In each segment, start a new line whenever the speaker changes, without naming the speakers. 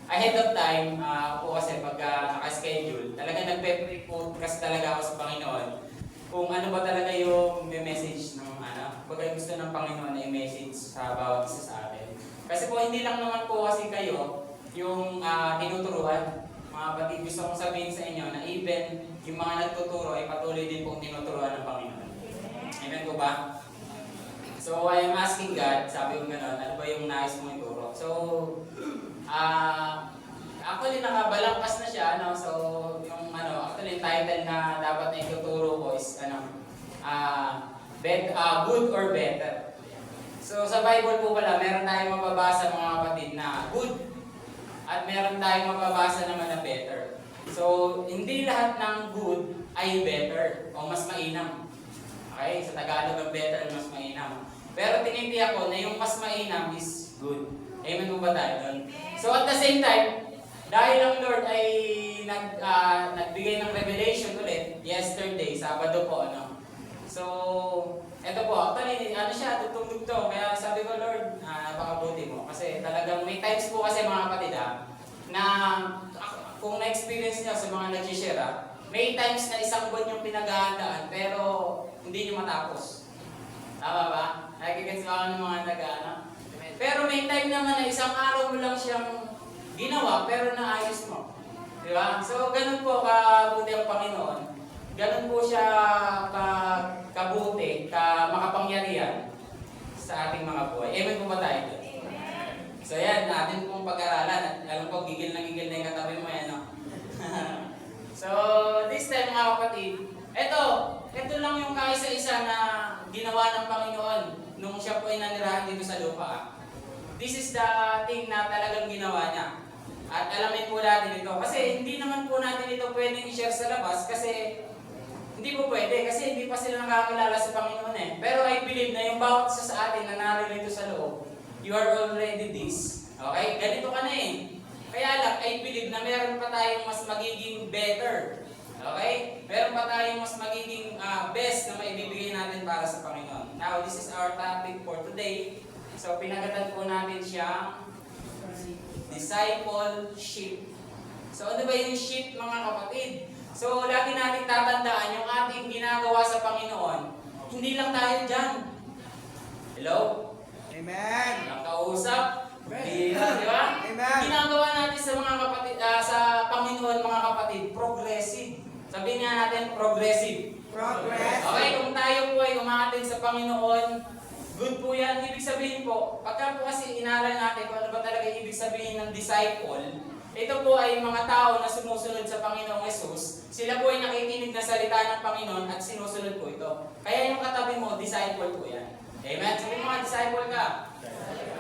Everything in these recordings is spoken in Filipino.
ahead of time, ako kasi pag naka-schedule, talaga nagpe-pre-podcast talaga ako sa Panginoon kung ano ba talaga yung message ng pag gusto ng Panginoon na i-message sa bawat isa sa atin. Kasi po hindi lang naman po kasi kayo yung tinuturuan. Mga kapatid, gusto kong sabihin sa inyo na even yung mga nagtuturo ay patuloy din pong tinuturuan ng Panginoon. Amen po ba? So I am asking God, sabi ko gano'n, ano ba yung nais mong ituro? So, actually nakabalangkas na siya, no? So, yung actually title na dapat na ituturo ko is good or better. So, sa Bible po pala, meron tayong mababasa mga kapatid na good at meron tayong mababasa naman na better. So, hindi lahat ng good ay better o mas mainam. Okay? Sa Tagalog ang better mas mainam. Pero tinitiyak ko na yung mas mainam is good. Amen po ba tayo doon? So at the same time, dahil ang Lord ay nagbigay ng revelation ulit yesterday, Sabado po, So, eto po, actually, siya, tutong-tugtong. Kaya sabi ko, Lord, napakabuti mo. Kasi talagang may times po kasi mga kapatid na kung na-experience niyo sa mga nag-share, may times na isang buwan yung pinag-aandaan, pero hindi nyo matapos. Tama ba? Nakikigets ba ng mga nag-aana? Pero may time naman na isang araw mo lang siyang ginawa, pero naayos mo. Di ba? So, ganun po kabuti ang Panginoon. Ganun po siya kabuti, makapangyarihan sa ating mga buhay. Amen po ba tayo doon? So, yan, natin pong pag-aralan. Alam ko, gigil na yung katabi mo, yan, no? So, this time mga kapatid, ito lang yung kaisa-isa na ginawa ng Panginoon nung siya po ay nanirahan dito sa lupa. This is the thing na talagang ginawa niya. At alamin po natin ito. Kasi hindi naman po natin ito pwedeng i-share sa labas kasi hindi po pwede. Kasi hindi pa sila nakakilala sa Panginoon eh. Pero I believe na yung bawat isa sa atin na naririto sa loob, you are already this. Okay? Ganito ka na eh. Kaya lang, I believe na meron pa tayong mas magiging better. Okay? Meron pa tayong mas magiging best na maibibigay natin para sa Panginoon. Now, this is our topic for today. So, pinagatan po natin siyang discipleship. So, ano ba yung sheep mga kapatid? So, lagi natin tatandaan yung ating ginagawa sa Panginoon. Hindi lang tayo dyan. Hello?
Amen.
Ang kausap. Di ba?
Amen.
Ginagawa natin sa mga kapatid, sa Panginoon mga kapatid, progressive. Sabihin nga natin, progressive.
Progress.
Okay, kung tayo po ay umatin sa Panginoon, good po yan. Ibig sabihin po, pagka po kasi inaral natin kung ano ba talaga ibig sabihin ng disciple, ito po ay mga tao na sumusunod sa Panginoong Jesus. Sila po ay nakikinig na salita ng Panginoon at sinusunod po ito. Kaya yung katabi mo, disciple po yan. Amen? Sabihin mga disciple ka.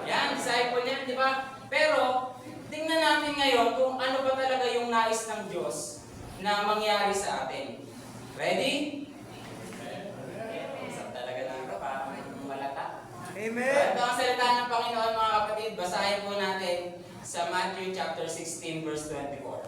Yan, disciple yan, di ba? Pero, tingnan natin ngayon kung ano ba talaga yung nais ng Diyos na mangyari sa atin. Ready? Isang talaga na ito, parang malata.
Amen.
Ito ang salita ng Panginoon mga kapatid. Basahin po natin sa Matthew chapter 16 verse 24.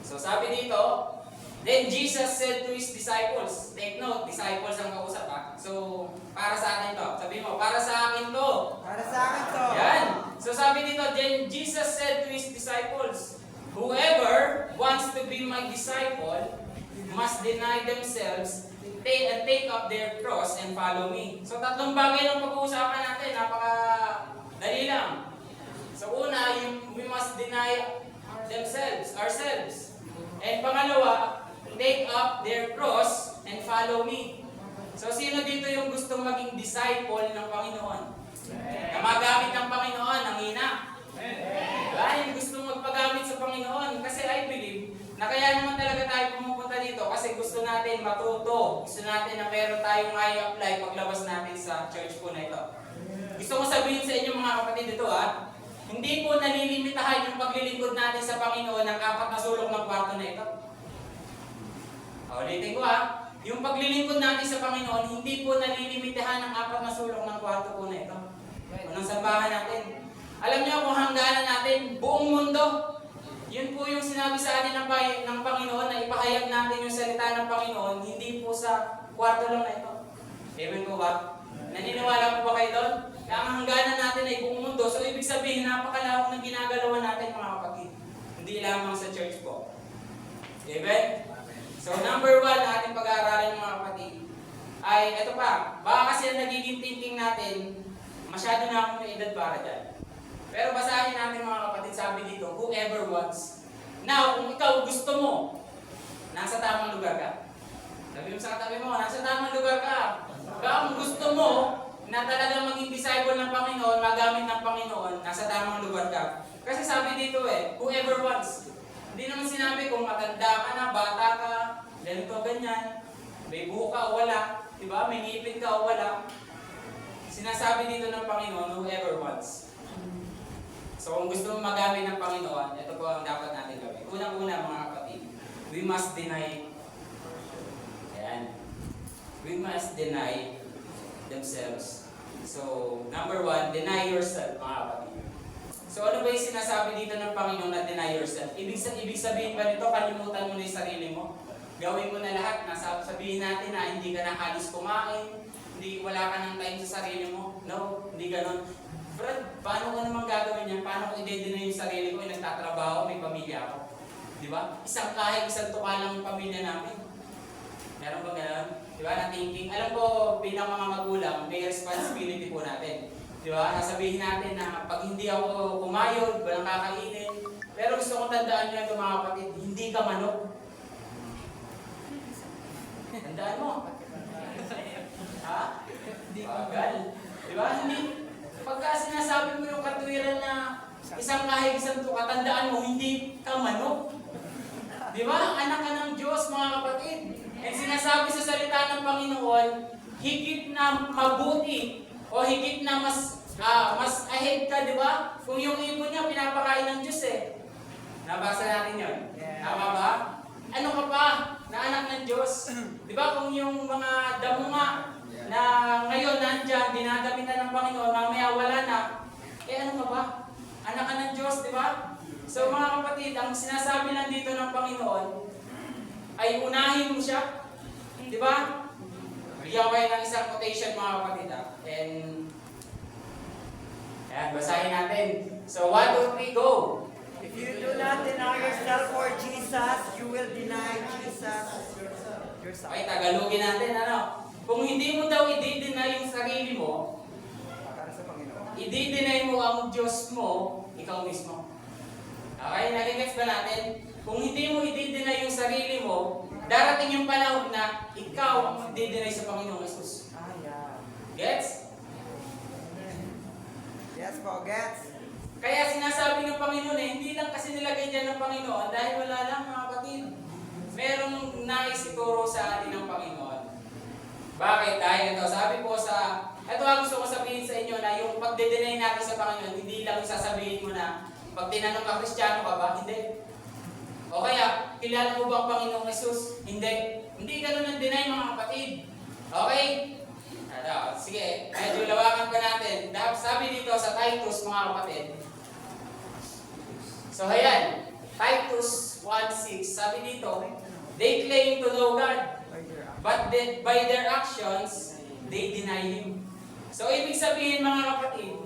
So sabi dito, then Jesus said to His disciples, take note, disciples ang kausap ha. So, para sa akin to. Sabi mo, para sa akin to.
Para sa akin to.
Yan. So sabi dito, then Jesus said to His disciples, whoever wants to be my disciple must deny themselves, take up their cross and follow me. So tatlong bagay lang pag-uusapan natin, napaka-dali lang. So una, we must deny ourselves. And pangalawa, take up their cross and follow me. So sino dito yung gustong maging disciple ng Panginoon? Na magamit ng Panginoon, ang ina. Diba? Yung gustong magpagamit sa Panginoon. Kasi I believe na kaya naman talaga tayo pumupunta dito kasi gusto natin matuto. Gusto natin na meron tayong i-apply paglabas natin sa church po na ito. Gusto ko sabihin sa inyo mga kapatid ito hindi po nalilimitahan yung paglilingkod natin sa Panginoon ng 4 na sulok ng kwarto na ito. Ulitin ko yung paglilingkod natin sa Panginoon, hindi po nalilimitahan ng 4 na sulok ng kwarto po na ito. Unang sambahan natin. Alam niyo kung hangganan natin, buong mundo. Yun po yung sinabi sa atin ng Panginoon na ipahayag natin yung salita ng Panginoon, hindi po sa kwarto lang na ito. Amen po ba? Naniniwala po ba kayo doon? na ang hangganan natin ay buong mundo. So, ibig sabihin, napakalawak ng ginagalawan natin mga kapatid. Hindi lamang sa church po. Amen? So, number 1 na ating pag-aaralan mga kapatid ay, ito pa, baka kasi ang nagiging thinking natin, masyado na akong may edad para dyan. Pero basahin natin mga kapatid, sabi dito, whoever wants. Now, kung ikaw gusto mo, nasa tamang lugar ka. Sabi mo sa katabi mo, nasa tamang lugar ka. Kung gusto mo na talagang maging disciple ng Panginoon, magamit ng Panginoon, nasa tamang lugar ka. Kasi sabi dito whoever wants. Hindi naman sinabi kung matanda ka na, bata ka, ganito, ganyan, may buho ka o wala, diba? May ngipin ka o wala. Sinasabi dito ng Panginoon, whoever wants. So kung gusto mo magamit ng Panginoon, ito po ang dapat natin gawin. Unang-una mga kapatid, we must deny. Ayan. We must deny themselves. So, number 1, deny yourself mga kapatid. So ano ba yung sinasabi dito ng Panginoon na deny yourself? Ibig sabihin ba nito, kalimutan mo na yung sarili mo? Gawin mo na lahat, sabihin natin na hindi ka na halos kumain, wala ka ng time sa sarili mo. No, hindi ganon. Brad, paano ko naman gagawin yan? Paano ko i-deny yung sarili ko? Nagtatrabaho, may pamilya ako. Di ba? Isang tuka lang yung pamilya namin. Meron ba gano'n? Di ba? Na thinking. Alam ko, bilang mga magulang, may responsibility po natin. Di ba? Nasabihin natin na pag hindi ako kumayod, walang kakainin. Pero gusto kong tandaan nyo ito mga kapatid, hindi ka manok. Tandaan mo. Ha? Bagal. Di ba? Hindi. Pagka sinasabi mo yung katwiran na isang kahig, isang tuka, tandaan mo, hindi ka manok. Di ba? Anak ka ng Diyos, mga kapatid. And sinasabi sa salita ng Panginoon, higit na mabuti o higit na mas ahead ka, di ba? Kung yung ibon niya, pinapakain ng Diyos Nabasa natin yun. Tama ba? Ano ka pa na anak ng Diyos? Di ba? Kung yung mga damo nga na ngayon nandyan, dinagamitan ng Panginoon, mamaya wala na, ano ka ba? Anak ka ng Diyos, di ba? So mga kapatid, ang sinasabi lang dito ng Panginoon ay unahin mo siya. Di ba? Bigyan ko kayo ng isang quotation mga kapatid. And ayan, basahin natin. So 1, 2, 3, go!
If you do not deny yourself for Jesus, you will deny Jesus yourself.
Okay, Tagalogin natin. Kung hindi mo daw i-deny yung sarili mo,
Para sa Panginoon.
i-deny mo ang Diyos mo, ikaw mismo. Okay, nagigets ba natin? Kung hindi mo i-deny yung sarili mo, darating yung panahon na ikaw ang i-deny sa Panginoong Jesus.
Yeah.
Gets?
Yes po, gets.
Kaya sinasabi ng Panginoon hindi lang kasi nilagay dyan ng Panginoon dahil wala lang mga kapatid. Merong nais ituro sa atin ng Panginoon. Bakit? Dahil ito, sabi po ito ang gusto ko sabihin sa inyo na yung pagde-deny natin sa Panginoon, hindi lang sasabihin mo na pag tinanong ka, Kristiyano ka ba? Hindi. O kaya, kilala mo ba ang Panginoong Jesus? Hindi. Hindi ganun ang deny mga kapatid. Okay? Sige, medyo lawakan pa natin. Sabi dito sa Titus mga kapatid. So ayan, Titus 1:6, sabi dito, they claim to know God, but by their actions, they deny Him. So ibig sabihin mga kapatid,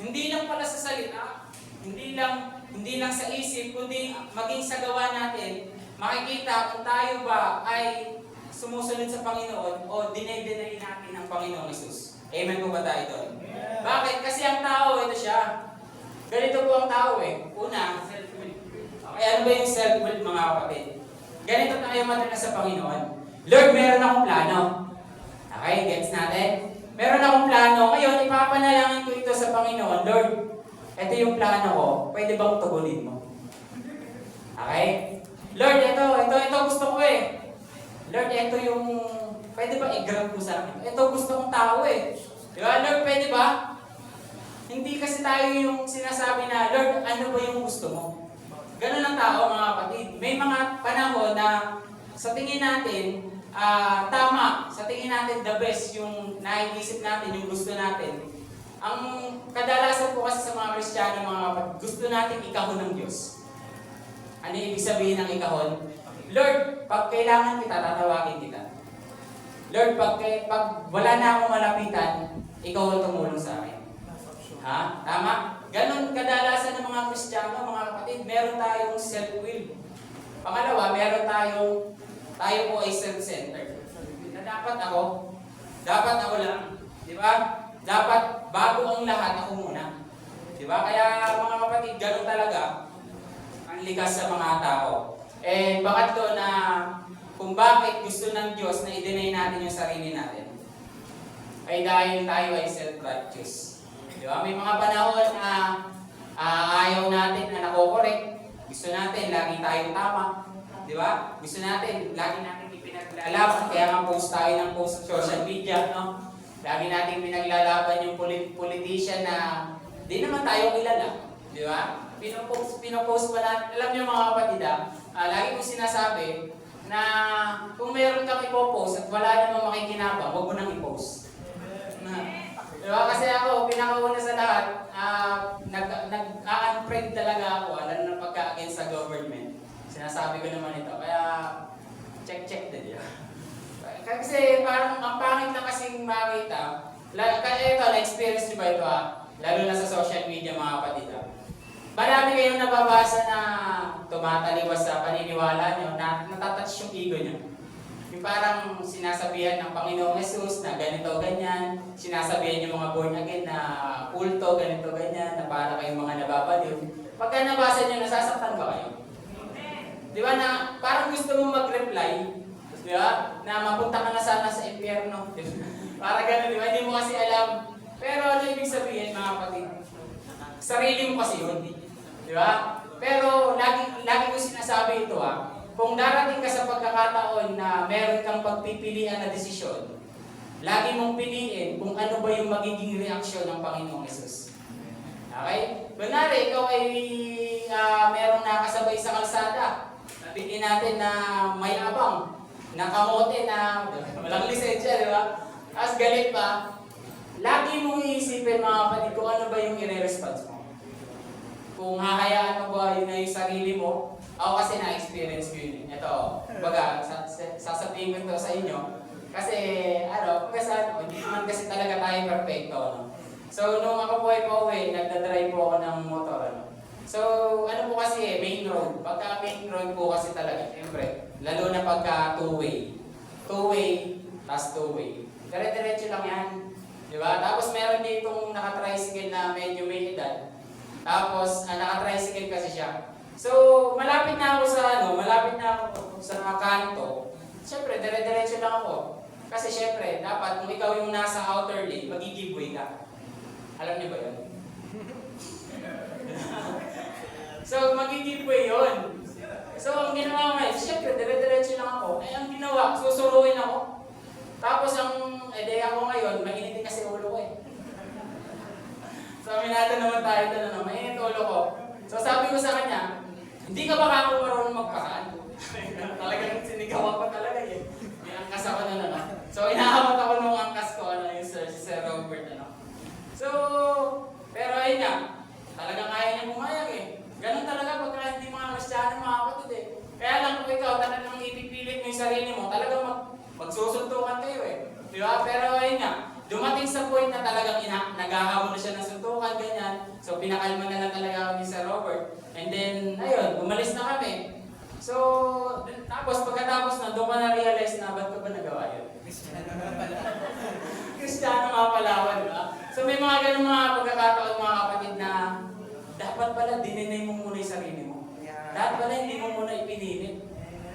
hindi lang pala sa salita, hindi lang sa isip, kundi maging sa gawa natin, makikita kung tayo ba ay sumusunod sa Panginoon o dinay-deny natin ang Panginoong Jesus. Amen po ba tayo doon? Yeah. Bakit? Kasi ang tao, ito siya. Ganito po ang tao Una, self-will. Okay, ano ba yung self-will mga kapatid? Ganito tayo madalas sa Panginoon. Lord, meron akong plano. Okay, gets natin? Meron akong plano. Ngayon, ipapanalangin ko ito sa Panginoon. Lord, ito yung plano ko. Pwede bang tugunin mo? Okay? Lord, ito gusto ko Lord, ito yung, pwede ba i-grab mo sa akin? Ito gusto kong tao Di ba, Lord, pwede ba? Hindi kasi tayo yung sinasabi na, Lord, ano ba yung gusto mo? Ganun ang tao, mga kapatid. May mga panahon na sa tingin natin, tama, sa tingin natin the best yung naiisip natin, yung gusto natin. Ang kadalasan po kasi sa mga Kristiyano, mga kapatid, gusto natin ikahon ng Diyos. Ano ibig sabihin ng ikahon? Lord, pag kailangan kita, tatawagin kita. Lord, pag wala na akong malapitan, ikaw ang tumulong sa akin. Ha? Tama? Ganon kadalasan ng mga Kristiyano, mga kapatid, meron tayong self-will. Pangalawa, tayo po ay self-centered. Na dapat ako lang. Di ba? Dapat bago ang lahat, ako muna. Di ba? Kaya mga kapatid, ganon talaga ang likas sa mga tao. And pangatlo na kung bakit gusto ng Diyos na i-deny natin yung sarili natin, ay dahil tayo ay self-righteous. Di ba? May mga panahon na ayaw natin na nakokorek. Gusto natin, lagi tayong tama. Di ba? Gusto natin, lagi natin ipinaglalaban. Kaya nga post tayo ng post sa social media, no? Lagi natin pinaglalaban yung politician na di naman tayo kilala. Di ba? Pinopost pa natin. Alam niyo mga kapatid, lagi kong sinasabi na kung meron kang ipopost at wala namang makikinabang, huwag mo nang i-post. Diba? Kasi ako, pinakauna sa lahat, nag-unfriend talaga ako, lalo na pagka-against sa government. Sinasabi ko naman ito, kaya check din yun. Kasi parang ang pangit na kasing makita, kaya ito, na-experience nyo ba ito lalo na sa social media mga kapatid. Marami kayong nababasa na tumataliwas sa paniniwala nyo, na natatouch yung ego nyo. Yung parang sinasabihan ng Panginoong Jesus na ganito, ganyan. Sinasabihan yung mga born again na kulto, ganito, ganyan, na para kayong mga nababaliw. Pagka nabasa nyo, nasasaktan ba kayo? Di ba na parang gusto mong mag-reply, di ba? Na mapunta ka na sana sa impyerno. Para gano'n, di ba? Hindi mo kasi alam. Pero ano ibig sabihin mga kapatid? Sarili mo kasi yun. Di ba? Pero lagi ko sinasabi ito kung darating ka sa pagkakataon na meron kang pagpipilian na desisyon, lagi mong piliin kung ano ba yung magiging reaksyon ng Panginoong Jesus. Okay? Kunwari, ikaw ay merong nakasabay sa kalsada. Napili natin na may abang, na kamote na walang lisensya, di ba? Tapos galit pa. Lagi mong iisipin mga kapatid kung ano ba yung i-response mo. Kung hahayaan mo ba yun na yung sarili mo. Ako kasi na-experience ko yun. Ito, baga, sasabihin ko ito sa inyo. Kasi, hindi naman kasi talaga tayo perfecto. No? So, nung ako po ay pauwi, nagdadrive po ako ng motor. So, ano po kasi main road. Pagka main road po kasi talaga, siyempre, lalo na pagka two-way. Two-way, tas two-way. Dire-diretso lang yan. Diba? Tapos meron ditong naka-tricycle na medyo may edad. Tapos, naka-tricycle kasi siya. So, malapit na ako sa kanto. Siyempre, dire-diretso lang ako. Kasi siyempre, dapat kung ikaw yung nasa outer lane, mag-giveaway ka. Alam niyo ba yun? So, mag-giveaway yun. So, ang ginawa ko siyempre, dire-diretso lang ako. Ang ginawa, susuruin ako. Tapos, ideya ko ngayon, mainitin kasi ulo ko So, aminado naman tayo doon, mainit ulo ko. So, sabi ko sa kanya, hindi ka ba ako marunong magparaan? Talagang sinigawan ko talaga May angkas ako na So, inahawat ako nung angkas ko, yung si Sir Robert, So, pero ayun nga, talagang kaya niya pumayag Ganun talaga pagka hindi mga Kristiyano, mga kapatid Kaya lang kung ikaw talagang ipipilit mo yung sarili mo, talagang magsusuntukan kayo Di ba? Pero ayun nga, dumating sa point na talagang naghahamon na siya ng suntukan, ganyan. So, pinakalma na lang talaga kami sa Robert. And then, ayun, umalis na kami. So, tapos pagkatapos na, doon ka na-realize na, ba't ko ba nagawa yun? Kristiyano mga palawan, di ba? So, may mga ganun mga pagkakataon, mga kapatid, na dapat pala, dininay mo muna yung sarili mo. Dapat pala, hindi mo muna ipinilit.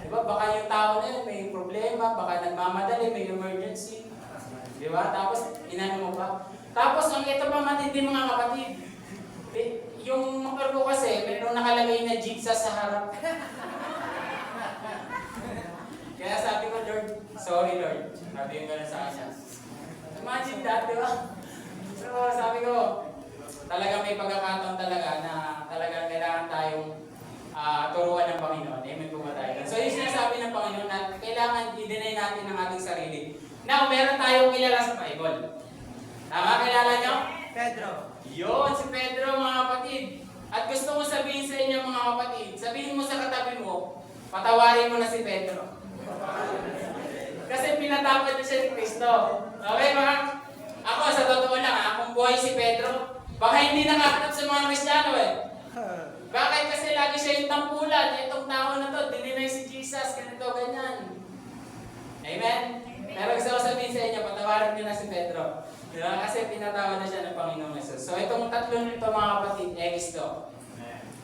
Di ba? Baka yung tao na yun, may problema, baka nagmamadali, may emergency. Di ba? Tapos, inano mo pa. Tapos, ang ito pa matindi mga kapatid. Yung motor ko kasi, meron nakalagay na jigsaw sa harap. Kaya sabi ko, Lord, sorry Lord. Sabi yung gano'n sa kanya. Imagine that, di ba? So, sabi ko, talaga may pagkakataon talaga na talaga kailangan tayong turuan ng Panginoon. Amen po ba tayo? So, yung sinasabi ng Panginoon na kailangan i-deny natin ang ating sarili. Now, meron tayong kilala sa Bible. Tama, kilala nyo?
Pedro.
Yun, si Pedro mga kapatid. At gusto ko sabihin sa inyo mga kapatid, sabihin mo sa katabi mo, patawarin mo na si Pedro. Kasi pinatawad na siya ni Kristo. Okay mga? Ako sa totoo lang, kung buhay si Pedro, Baka hindi nakahanap sa mga Kristiyano eh. Bakit? Kasi lagi siya yung tampulan. Itong tao na to, dininay si Jesus, ganito, ganyan. Amen? Pero gusto ko sabihin sa inyo, patawarin niyo na si Pedro. Diba? Kasi pinatawa na siya ng Panginoong Jesus. So itong tatlo nito mga kapatid, Egisto.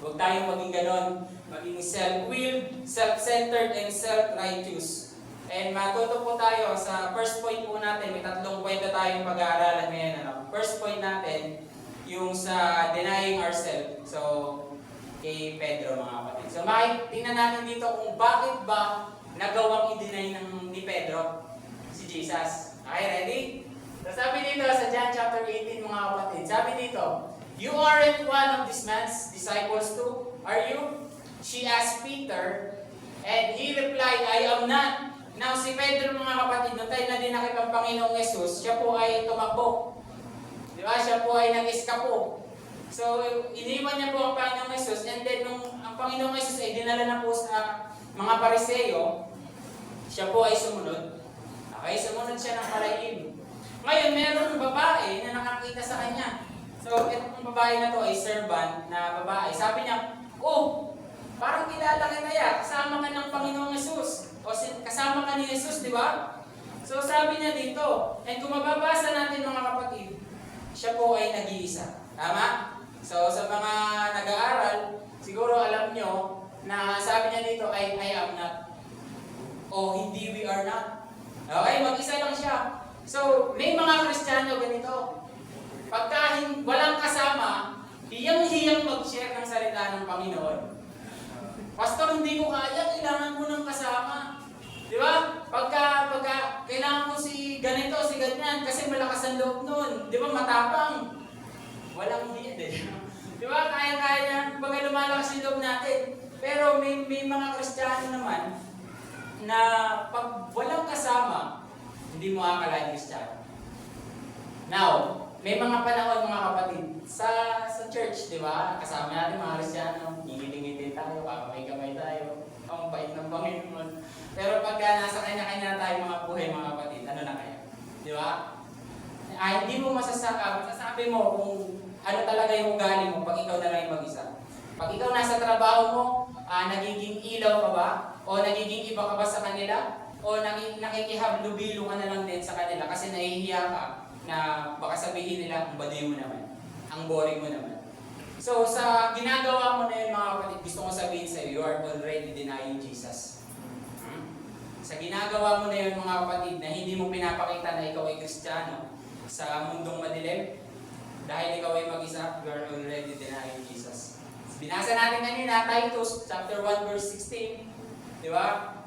Huwag tayong maging ganon. Maging self-willed, self-centered, and self-righteous. And matuto po tayo sa first point po natin. May tatlong kwento tayong pag-aaralan ngayon. Ano? First point natin, yung sa denying ourselves. So, kay Pedro mga kapatid. So, tingnan natin dito kung bakit ba nagawang i-deny ni Pedro si Jesus. Okay, ready? So, sabi dito sa John chapter 18 mga kapatid, sabi dito, "You aren't one of this man's disciples too, are you?" She asked Peter, and he replied, "I am not." Now, si Pedro mga kapatid, nung tayo na dinakip ang Panginoong Jesus, siya po ay tumakbo. Di ba? Siya po ay nag-eskapo. So, iniwan niya po ang Panginoong Jesus, and then nung ang Panginoong Jesus ay dinala na po sa mga Pariseo, siya po ay sumunod. Okay, sumunod siya ng palahim. Ngayon, meron babae na nakakita sa kanya. So, itong babae na to ay servant na babae. Sabi niya, "Oh, parang kilala kita ya, kasama ka ng Panginoong Jesus." O kasama ka ni Jesus, di ba? So, sabi niya dito, and kung mababasa natin mga kapatid, siya po ay nag-iisa. Tama? So, sa mga nag-aaral, siguro alam nyo na sabi niya dito ay, "I am not." O, "Hindi, we are not." Okay, mag-isa lang siya. So, may mga Kristiyano ganito. Pagka walang kasama, hiyang-hiyang mag-share ng salita ng Panginoon. "Pastor, hindi ko kaya, kailangan ko ng kasama." Di ba? Pagka kailangan ko si ganito, si ganyan, kasi malakas ang loob nun. Di ba? Matapang. Walang hindi. Di ba? Kaya-kaya na, bagay lumalakas yung loob natin. Pero may mga Kristiyano naman na pag walang kasama, hindi mo akalain Kristiyano. Now, may mga panahon mga kapatid sa church, di ba? Kasama natin mga Kristiyano, ngingiti-ngiti tayo, kakamay-kamay tayo, ang bait ng Panginoon. Pero pagka nasa kanya-kanya na tayo mga buhay mga kapatid, ano na kaya? Di ba? Hindi mo masasabi mo kung ano talaga yung ugali mo pag ikaw na lang yung mag-isa. Pag ikaw nasa trabaho mo, nagiging ilaw ka ba? O nagiging iba ka ba sa kanila? O nakikihablubilo ka na lang din sa kanila kasi nahihiya ka na baka sabihin nila, "Ang baduy mo naman, ang boring mo naman." So sa ginagawa mo na yun mga kapatid, gusto ko sabihin sa iyo, you are already denying Jesus. Sa ginagawa mo na yun mga kapatid, na hindi mo pinapakita na ikaw ay Kristiyano sa mundong madilim, dahil ikaw ay mag-isa, you are already denying Jesus. Binasa natin kanina, Titus chapter 1 verse 16, di ba?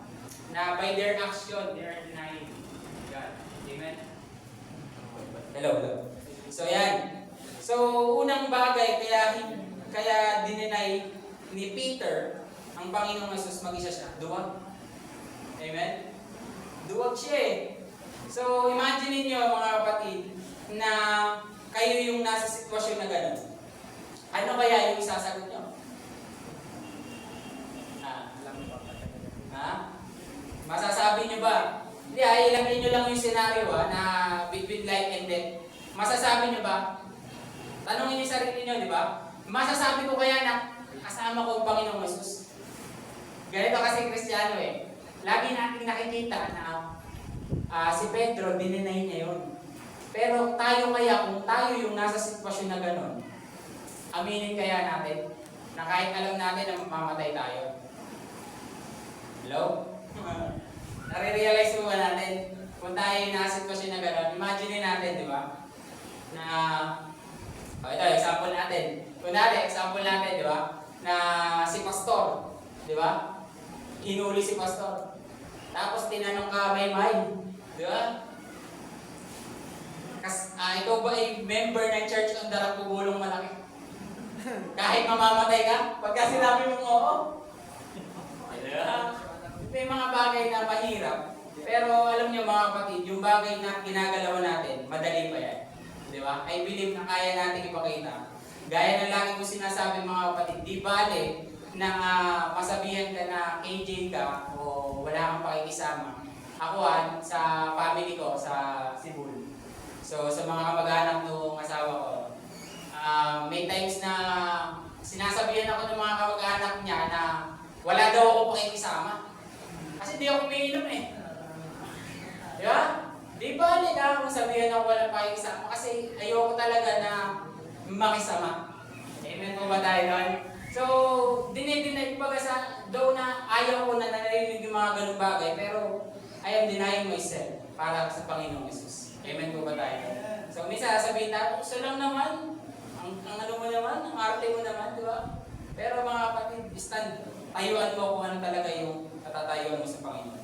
Na by their action, they are denying God. Amen? Hello. So yan. So unang bagay, kaya dininay ni Peter ang Panginoong Jesus, mag-isa siya. Duwag. Amen? Duwag siya eh. So imagine niyo mga kapatid na kayo yung nasa sitwasyon na gano'n. Ano kaya yung isasagot nyo? Masasabi nyo ba? Hindi, ilagay nyo lang yung scenario na between life and death. Masasabi nyo ba? Tanongin niyo sarili nyo, di ba? Masasabi ko kaya na kasama ko ang Panginoong Jesus. Ganito kasi Kristiyano eh. Lagi natin nakikita na si Pedro, dininay niya yun. Pero tayo kaya, kung tayo yung nasa sitwasyon na gano'n, aminin kaya natin na kahit alam natin na mamatay tayo. Hello? Nare-realize mo ba natin kung tayo yung nasa sitwasyon na gano'n? Imagine natin, di ba? Na, ito, example natin. Kunwari, example natin, di ba? Na si pastor, di ba? Hinuli si pastor. Tapos tinanong ka, may, di ba? Ikaw ba ay member ng Church on the Rock Pugulong Malaki? Kahit mamamatay ka, pagka sinabi mo oo. May mga bagay na mahirap. Pero alam niyo mga kapatid, yung bagay na ginagalawan natin, madali pa yan. Di ba? I believe na kaya natin ipakita. Gaya ng lagi ko sinasabi mga kapatid, di bale na masabihan ka na KJ ka o wala kang pakikisama. Ako sa family ko, sa Cebu. So sa mga kamag-anak ng asawa ko, may times na sinasabihan ako ng mga kamag-anak niya na wala daw ako pakikisama. Kasi di ako umiinom eh. Di ba? Di ba nila kung sabihan ako walang pakikisama kasi ayoko talaga na makisama. Amen po ba tayo nun? So, dinidinay ko baga sa, though na ayaw ko na narinig yung mga ganung bagay, pero I am denying myself para sa Panginoong Jesus. Amen po ba tayo? So, minsan sasabihin natin, gusto lang naman, ang ano mo naman, ang arte mo naman, di ba? Pero mga kapatid, stand, tayuan mo kung ano talaga yung katatayuan mo sa Panginoon.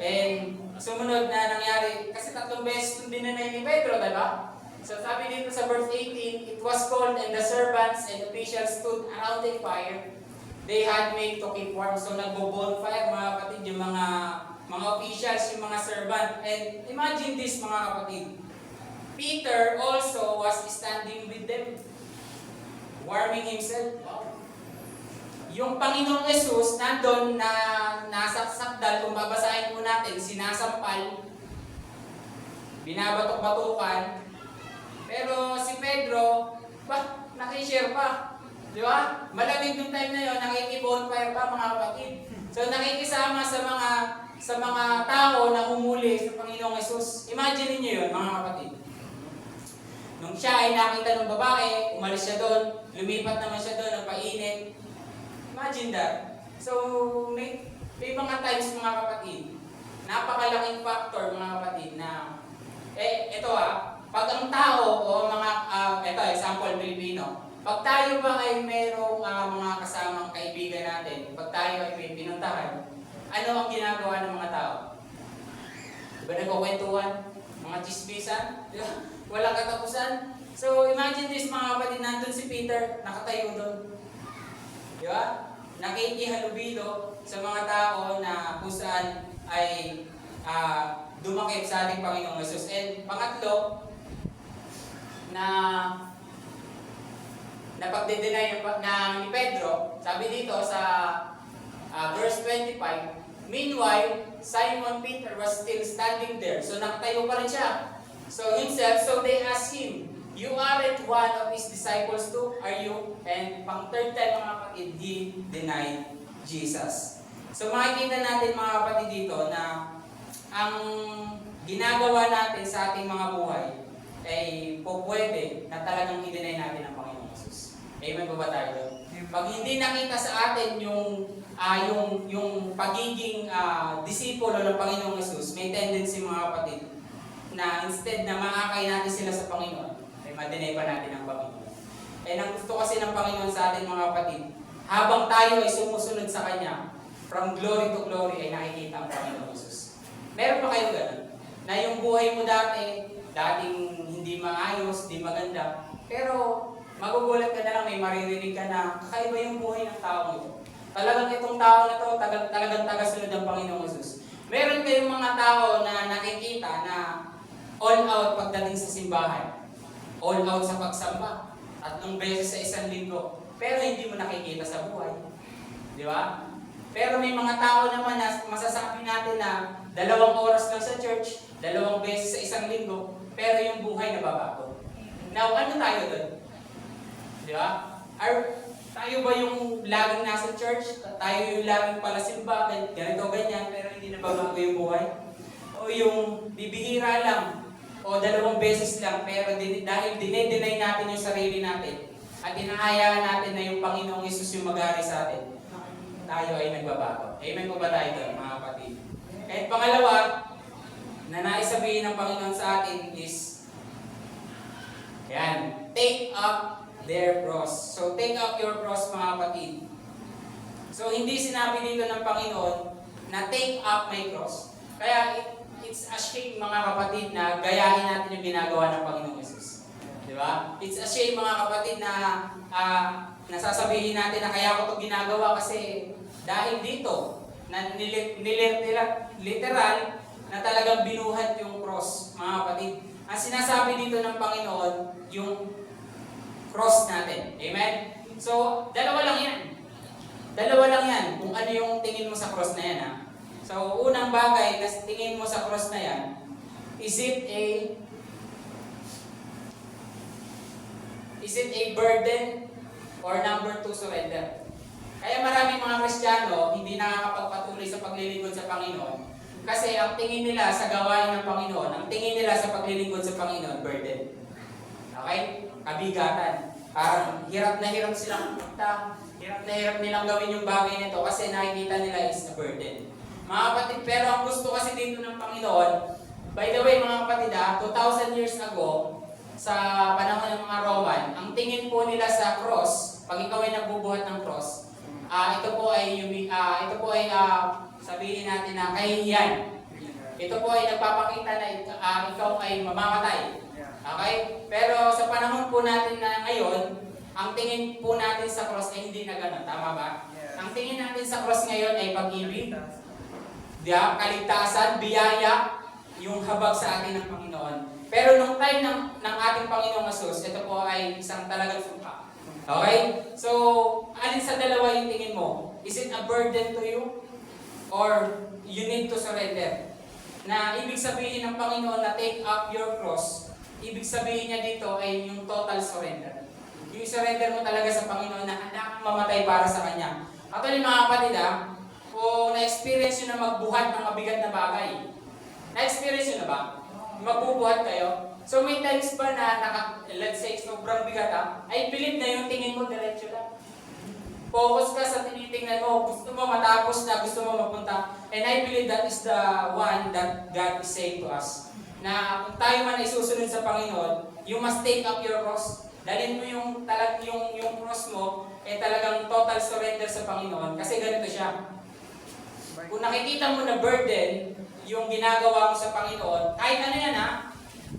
And sumunod na nangyari, kasi 3 beses itong dinanay ni Pedro, di ba? So sabi dito sa verse 18, it was cold and the servants and officials stood around the fire. They had made to keep warm. So nagbo-bonfire mga kapatid, yung mga officials, yung mga servant. And imagine this mga kapatid. Peter also was standing with them, warming himself. Yung Panginoong Jesus nandun na nasa sakdal, kung babasahin po natin, sinasampal, binabatok-batukan. Pero si Pedro, nakishare pa. Di ba? Malamig nung time na yun, nakikibonfire pa mga kapatid. So nakikisama sa mga tao na humuli sa Panginoong Jesus. Imagine niyo yun mga kapatid. Nung siya ay nakita ng babae, umalis siya doon, lumipat naman siya doon, nagpainit. Imagine that. So may mga times mga kapatid, napakalaking factor mga kapatid na, ito pag ang tao o mga, ito example Pilipino, pag tayo ba ay merong mga kasamang kaibigan natin, pag tayo ay may pinuntahan, ano ang ginagawa ng mga tao? Diba nagkukwentuhan? Mga chismisan? Diba? Walang katapusan? So imagine this mga kapatid, nandun si Peter, nakatayo doon. Diba? Nakikihalubilo sa mga tao na kung saan ay dumakip sa ating Panginoong Jesus. And pangatlo, na pagde-deny ni Pedro, sabi dito sa verse 25, meanwhile, Simon Peter was still standing there. So nakatayo pa rin siya. So himself, so they asked him, you aren't one of his disciples too, are you? And pang third time mga kapatid, he denied Jesus. So makikita natin mga kapatid dito na ang ginagawa natin sa ating mga buhay ay pwede na talagang i-deny natin ang Panginoong Jesus. Amen po ba tayo? Pag hindi nakita sa atin yung pagiging disipulo ng Panginoong Jesus, may tendency mga kapatid na instead na maakay natin sila sa Panginoon, ay ma-deny pa natin ang Panginoon. And ang gusto kasi ng Panginoon sa atin mga kapatid, habang tayo ay sumusunod sa Kanya, from glory to glory ay nakikita ang Panginoong Jesus. Meron pa kayo ganun? Na yung buhay mo dating hindi maayos, di maganda, pero magugulat ka na lang, may maririnig ka na kakaiba yung buhay ng tao mo. Talagang itong tao na to, talagang tagasunod ng Panginoong Jesus. Meron kayong mga tao na nakikita na all out pagdating sa simbahan, all out sa pagsamba, 3 beses sa isang linggo, pero hindi mo nakikita sa buhay. Di ba? Pero may mga tao naman na masasabi natin na 2 oras lang sa church, 2 beses sa isang linggo, pero yung buhay nababago. Now, ano tayo doon? Di ba? Tayo ba yung laging nasa church? Tayo yung laging palasimba, ganito, ganyan, pero hindi nababago yung buhay? O yung bibihira lang, o 2 beses lang, pero dahil dinedeny natin yung sarili natin, at hinahayaan natin na yung Panginoong Hesus yung mag-ari sa atin, tayo ay nagbabago. Amen po ba tayo doon, mga kapatid? At pangalawa, na naisabihin ng Panginoon sa atin is, yan, take up their cross. So, take up your cross, mga kapatid. So, hindi sinabi dito ng Panginoon na take up my cross. Kaya, it's a shame, mga kapatid, na gayahin natin yung ginagawa ng Panginoong Jesus. Di ba? It's a shame, mga kapatid, na nasasabihin natin na kaya ko ito ginagawa kasi dahil dito, na literal, na talagang binuhat yung cross, mga kapatid. Ang sinasabi dito ng Panginoon, yung cross natin. Amen? So, dalawa lang yan. Kung ano yung tingin mo sa cross na yan. Ha? So, unang bagay na tingin mo sa cross na yan, is Is it a burden? Or number 2, surrender? Kaya maraming mga Kristiyano hindi nakakapagpatuloy sa paglilingkod sa Panginoon kasi ang tingin nila sa gawain ng Panginoon, ang tingin nila sa paglilingkod sa Panginoon, burden. Okay? Kabigatan. Parang hirap na hirap silang pumunta, hirap na hirap nilang gawin yung bagay nito kasi nakikita nila is a burden. Mga kapatid, pero ang gusto kasi dito ng Panginoon, by the way mga kapatid, 2,000 years ago, sa panahon ng mga Roman, ang tingin po nila sa cross, pag ikaw ay nagbubuhat ng cross, ito po ay sabihin natin na kahihiyan. Ito po ay nagpapakita na ikaw ay mamamatay. Okay? Pero sa panahon po natin na ngayon, ang tingin po natin sa cross ay hindi na gano'n. Tama ba? Ang tingin natin sa cross ngayon ay pag-ibig, kaligtasan, biyaya, yung habag sa atin ng Panginoon. Pero nung time ng ating Panginoong Jesus, ito po ay isang talagang sumpa. Okay? So, alin sa dalawa yung tingin mo? Is it a burden to you? Or you need to surrender? Na ibig sabihin ng Panginoon na take up your cross, ibig sabihin niya dito ay yung total surrender. Yung surrender mo talaga sa Panginoon na handa kang mamatay para sa Kanya. Actually mga kapatid, kung na-experience nyo na magbuhat ng mabigat na bagay, na-experience nyo na ba? Magbubuhat kayo? So may times ba na let's say sobrang bigat I believe na yung tingin mo diretso lang. Focus ka sa tinitingnan mo, gusto mo matapos na, gusto mo mapunta. And I believe that is the one that God is saying to us. Na kung tayo man ay susunod sa Panginoon, you must take up your cross. Dalhin mo yung cross mo, talagang total surrender sa Panginoon. Kasi ganito siya. Kung nakikita mo na burden, yung ginagawa mo sa Panginoon, kahit ano yan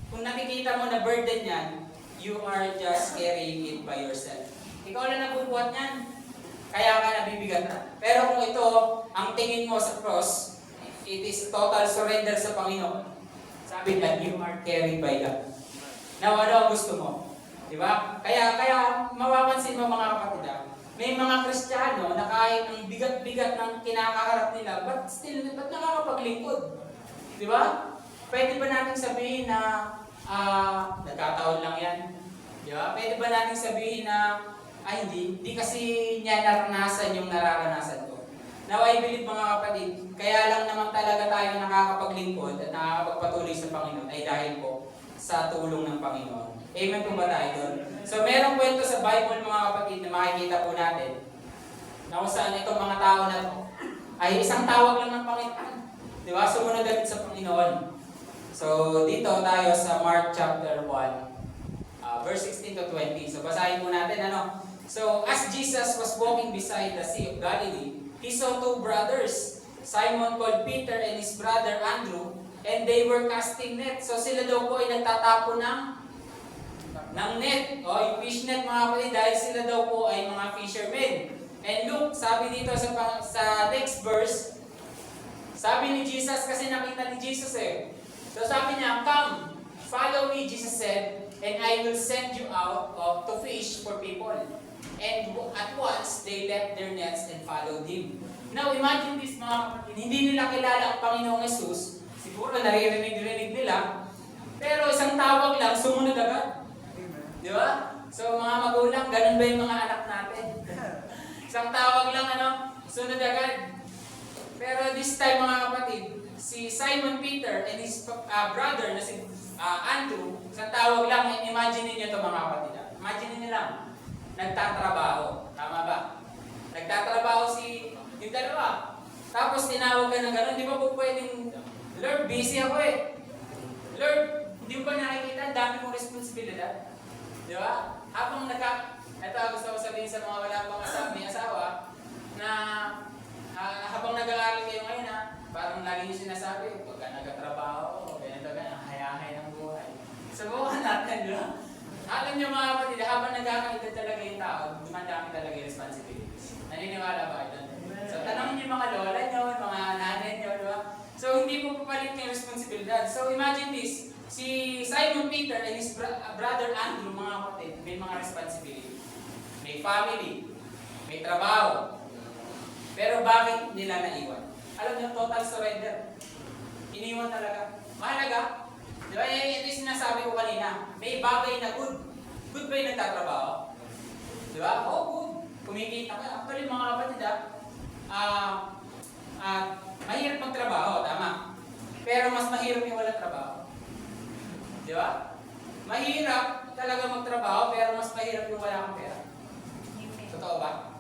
kung nakikita mo na burden yan, you are just carrying it by yourself. Ikaw lang nagbubuhat yan. Kaya ka nabibigatan. Pero kung ito, ang tingin mo sa cross, it is total surrender sa Panginoon. Sabi na, you are carried by God. Now, ano ang gusto mo? Diba? Kaya mapapansin mo mga kapatid, may mga Kristiyano na kahit ang bigat-bigat ng kinakaharap nila, ba't nakakapaglingkod? Diba? Pwede ba natin sabihin na nagkataon lang yan? Diba? Pwede ba natin sabihin na hindi kasi niya naranasan yung nararanasan ko. Now, I believe mga kapatid, kaya lang naman talaga tayo nakakapaglingkod at nakakapagpatuloy sa Panginoon ay dahil po sa tulong ng Panginoon. Amen po ba tayo doon? So, merong kwento sa Bible mga kapatid na makikita po natin na kung saan itong mga tao na ito ay isang tawag lang ng Panginoon. Diba? Sumunod agad sa Panginoon. So, dito tayo sa Mark chapter 1, verse 16 to 20. So, basahin po natin So, as Jesus was walking beside the Sea of Galilee, He saw two brothers, Simon called Peter and his brother Andrew, and they were casting net. So, sila daw po ay nagtatapo ng net, yung fish net mga kapatid, dahil sila daw po ay mga fishermen. And look, sabi dito sa next verse, sabi ni Jesus, kasi nakita ni Jesus So sabi niya, come, follow me, Jesus said, and I will send you out to fish for people. And at once, they left their nets and followed Him. Now imagine this mga kapatid, hindi nila kilala ang Panginoong Jesus, siguro naririnig nila, pero isang tawag lang, sumunod agad. Di ba? So mga magulang, ganun ba yung mga anak natin? Isang tawag lang, sunod agad. Pero this time mga kapatid, si Simon Peter and his brother na si Andrew, isang tawag lang, imagine niyo ito mga kapatid. Imagine niyo lang, nagtatrabaho. Tama ba? Nagtatrabaho yung dalawa. Tapos tinawag ka ng gano'n, di ba po pwedeng, Lord, busy ako Lord, hindi mo ba nakikita, ang dami kong responsibilidad. Di ba? Ito gusto ko sabihin sa mga wala pang asawa, na habang nag-aaral kayo ngayon parang lagi niyo sinasabi, pagka nagtatrabaho, ganito, hayahay ng buhay. Subukan natin, di ba? Alam niyo mga kapatid, habang nagkakaedad talaga yung tao, dumadami talaga yung responsibilities. Naniniwala ba ito? So, tanongin niyo mga lola niyo, mga nanay niyo, di ba? So, hindi po papalit yung responsibilidad. So, imagine this, si Simon Peter and his brother Andrew, mga kapatid, may mga responsibility. May family, may trabaho. Pero bakit nila naiwan? Alam niyo, total surrender. Iniwan talaga. Mahalaga. Di ba? Ito yung sinasabi ko kanina. May bagay na good Good ba yung nagtatrabaho? Di ba? Oo, good. Kumikita ka. Actually, mga kapatid, mahirap magtrabaho, tama. Pero mas mahirap yung walang trabaho. Di ba? Mahirap talaga magtrabaho, pero mas mahirap yung wala kang pera. Totoo ba?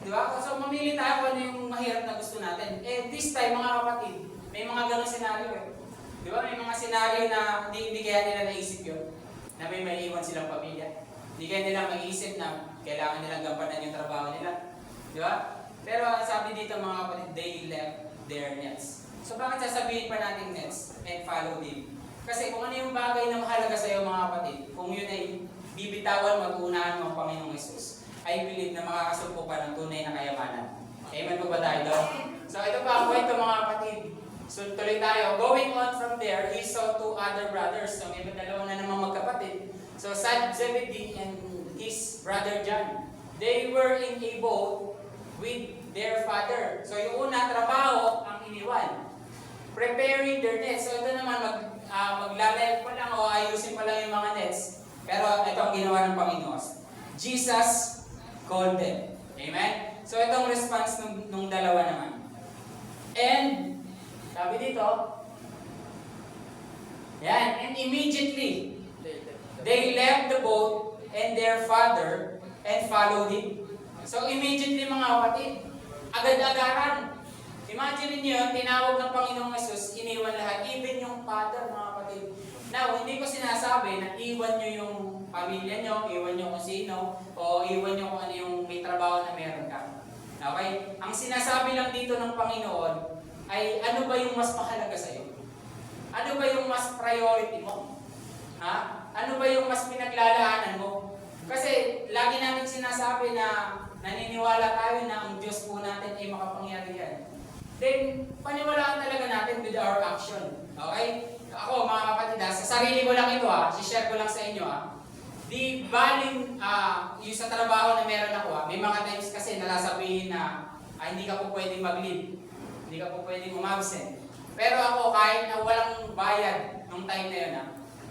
Di ba? So, mamili tayo kung ano yung mahirap na gusto natin. This time, mga kapatid, may mga ganong senaryo eh. Di ba? May mga senaryo na hindi kaya nila naisip yun. Na may maiiwan silang pamilya. Hindi kaya nila maisip na kailangan nilang gampanan yung trabaho nila. Di ba? Pero sabi dito mga kapatid, they left their nets. So bakit sasabihin pa natin nets and follow them? Kasi kung ano yung bagay na mahalaga sa iyo mga kapatid, kung yun ay bibitawan, mag-uunahan mo ang Panginoong Yesus, I believe na makakasumpo pa ng tunay na kayamanan. Amen po ba tayo doon? So ito pa ang kwento mga kapatid. So tuloy tayo. Going on from there, he saw two other brothers. So may dalawa na namang magkapatid. So Zebedee and his brother John. They were in a boat with their father. So yung una, trabaho ang iniwan. Preparing their nets. So ito naman, maglalayag pa lang o ayusin pa lang yung mga nets. Pero ito ang ginawa ng Panginoon. Jesus called them. Amen? So itong response nung dalawa naman. And sabi dito, yan, and immediately, they left the boat and their father and followed him. So immediately mga kapatid, agad-agaran. Imagine niyo, tinawag ng Panginoong Yesus, iniwan lahat, even yung father mga kapatid. Now, hindi ko sinasabi na iwan nyo yung pamilya nyo, iwan nyo kung sino, o iwan nyo kung ano yung may trabaho na meron ka. Okay? Ang sinasabi lang dito ng Panginoon, ay ano ba yung mas mahalaga sa iyo? Ano ba yung mas priority mo? Ha? Ano ba yung mas pinaglalaanan mo? Kasi lagi namin sinasabi na naniniwala tayo na ang Diyos po natin ay makapangyarihan. Then, paniwalaan talaga natin with our action. Okay? Ako, mga kapatid, sa sarili ko lang ito, share ko lang sa inyo. Di baling yung sa trabaho na meron ako, may mga times kasi nalasabihin na hindi ka po pwedeng mag-leave. Hindi ka po pwedeng umabsent. Pero ako, kahit na walang bayad nung time na yun,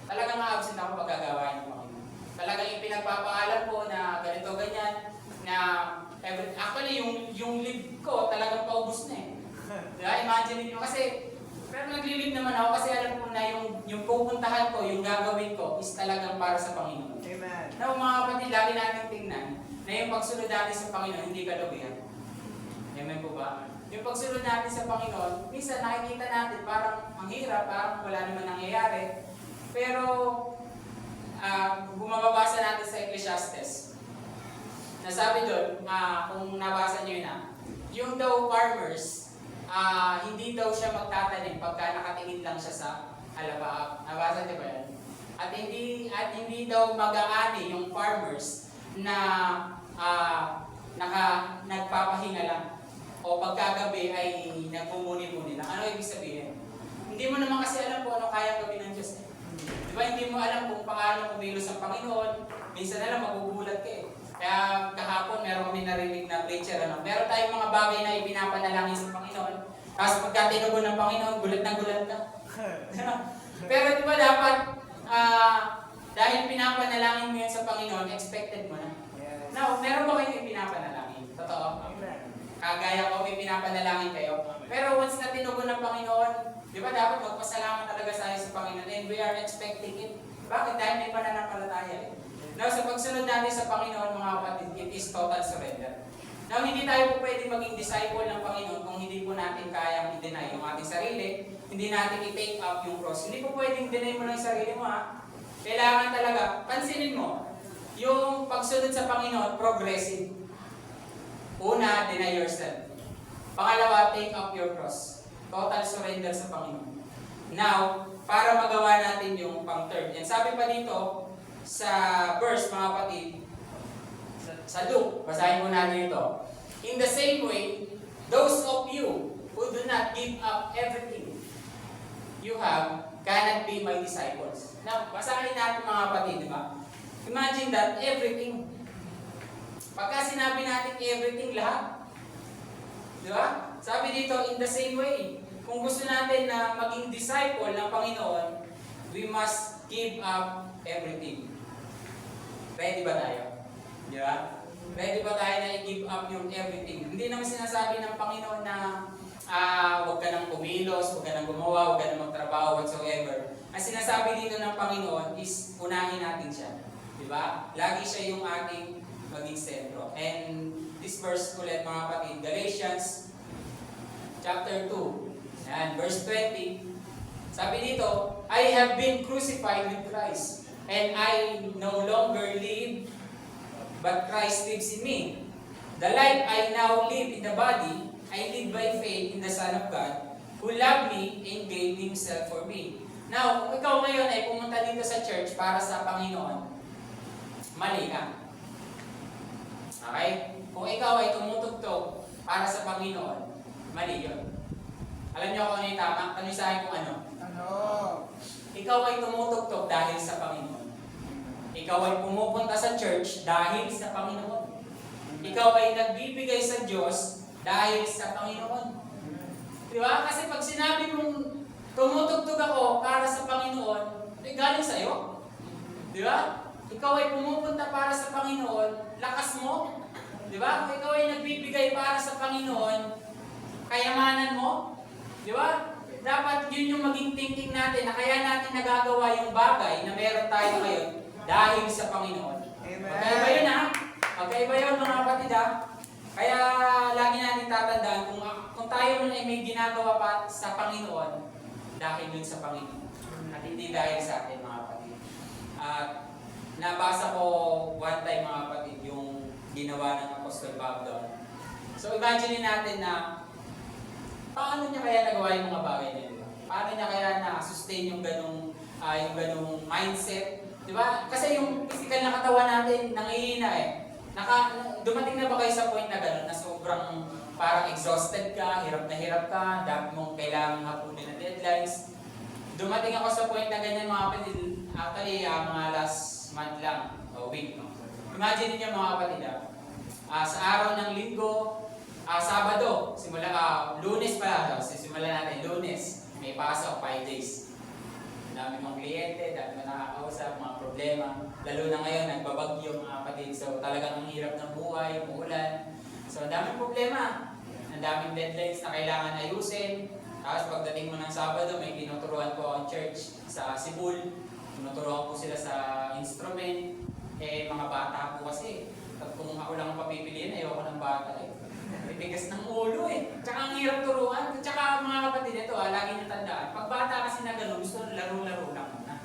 talagang ma-absent ako pag gagawain ko. Talagang ipinagpapaalam ko na ganito, ganyan, na actually, yung leave ko talagang paubos na eh. Diba? Imagine nyo, kasi, pero nagli-leave naman ako kasi alam ko na yung pupuntahan ko, yung gagawin ko, is talagang para sa Panginoon.
Amen.
Now, mga kapatid, lagi natin tingnan na yung pagsunod natin sa Panginoon, hindi kalubihan. Amen po ba? Yung pagsunod natin sa Panginoon, minsan nakikita natin parang ang hirap, parang wala naman nangyayari. Pero, bumabasa natin sa Ecclesiastes. Nasabi doon, kung nabasa nyo yun yung daw farmers, hindi daw siya magtatanim pagka nakatingin lang siya sa halabaak. Nabasa niyo ba yan? At hindi daw mag-aani yung farmers na nagpapahinga lang. O pagkagabi ay nagmumuni-muni lang. Ano ibig sabihin? Hindi mo naman kasi alam kung ano kaya gawin ng Diyos. Di ba hindi mo alam kung paano kumilos ang Panginoon? Minsan na lang magugulat ka eh. Kaya kahapon meron kami narinig na preacher. Meron tayong mga bagay na ipinapanalangin sa Panginoon. Tapos pagka tinugon ng Panginoon, gulat na gulat ka. Pero di ba dapat, dahil pinapanalangin mo yun sa Panginoon, expected mo na. Now, meron ba kayong ipinapanalangin? Totoo? Kagaya ko, may pinapanalangin kayo. Pero once na tinugon ng Panginoon, di ba dapat magpasalamat talaga tayo sa Panginoon and we are expecting it. Bakit? Dahil may pananampalataya eh. Now, sa pagsunod natin sa Panginoon, mga kapatid, it is total surrender. Now, hindi tayo po pwede maging disciple ng Panginoon kung hindi po natin kayang i-deny yung ating sarili, hindi natin i-take up yung cross. Hindi po pwedeng deny mo ng sarili mo Kailangan talaga, pansinin mo, yung pagsunod sa Panginoon, progressive. Una, deny yourself. Pangalawa, take up your cross. Total surrender sa Panginoon. Now, para magawa natin yung pang-third. And sabi pa dito, sa verse, mga kapatid, sa Luke, basahin mo natin ito. In the same way, those of you who do not give up everything you have cannot be my disciples. Now, basahin natin mga kapatid, di ba? Imagine that everything. Pagka sinabi natin everything, lahat. Di ba? Sabi dito, in the same way, kung gusto natin na maging disciple ng Panginoon, we must give up everything. Ready ba tayo? Di ba? Ready ba tayo na i-give up yung everything? Hindi naman sinasabi ng Panginoon na huwag ka nang kumilos, huwag ka nang gumawa, huwag ka nang magtrabaho, whatsoever. Ang sinasabi dito ng Panginoon is unahin natin siya. Di ba? Lagi siya yung ating maging sentro. And this verse ulit mga kapatid, Galatians chapter 2, and verse 20, sabi dito, I have been crucified with Christ, and I no longer live, but Christ lives in me. The life I now live in the body, I live by faith in the Son of God, who loved me and gave Himself for me. Now, kung ikaw ngayon ay pumunta dito sa church para sa Panginoon, mali ka. Okay? Kung ikaw ay tumutugtog para sa Panginoon, mali yun. Alam niyo kung ano yung tama? Tanong sa akin kung ano? Ikaw ay tumutugtog dahil sa Panginoon. Ikaw ay pumupunta sa church dahil sa Panginoon. Ikaw ay nagbibigay sa Diyos dahil sa Panginoon. Di ba? Kasi pag sinabi mong tumutugtog ako para sa Panginoon, ay galing sa'yo. Di ba? Ikaw ay pumupunta para sa Panginoon, lakas mo. Di ba? Kung ikaw ay nagbibigay para sa Panginoon, kayamanan mo. Di ba? Dapat yun yung maging thinking natin na kaya natin nagagawa yung bagay na meron tayo ngayon dahil sa Panginoon.
Amen.
Magkaiba yun ha? Magkaiba yun mga kapatid ha? Kaya lagi natin tatandaan kung tayo nun ay may ginagawa pa sa Panginoon, dahil yun sa Panginoon. At hindi dahil sa atin mga kapatid. At nabasa ko one time mga kapatid yung ginawa ng Apostol Pablo. So imagine natin na paano niya kaya nagawa yung mga bagay na yun? Paano niya kaya na-sustain yung ganung mindset? Di ba? Kasi yung physical na katawan natin, nangihina eh. Dumating na ba kayo sa point na gano'n, na sobrang parang exhausted ka, hirap ka, dami mong kailangang hapunin na deadlines. Dumating ako sa point na ganyan mga kapatid, actually mga last month lang, o week. No? Imagine niyo mga kapatid, sa araw ng linggo, Sabado, Lunes pala, simulan natin, Lunes, may pasok, 5 days. Dami mong kliyente, dami mong nakakausap, mga problema. Lalo na ngayon, nagbabagyo mga kapatid. So talagang ang hirap ng buhay, umuulan. So ang daming problema. Ang daming deadlines na kailangan ayusin. Tapos pagdating mo ng Sabado, may tinuturuan po ang church sa Sibul. Tinuturuan po sila sa instrument. Mga bata po kasi. Kung ako lang ang papipiliin, ayoko ng bata eh. Bibigas ng ulo eh. Tsaka ang hirap turuan. Tsaka mga kapatid ito, lagi niyo tandaan. Pag bata kasi na gano'n, gusto laro-laro lang muna.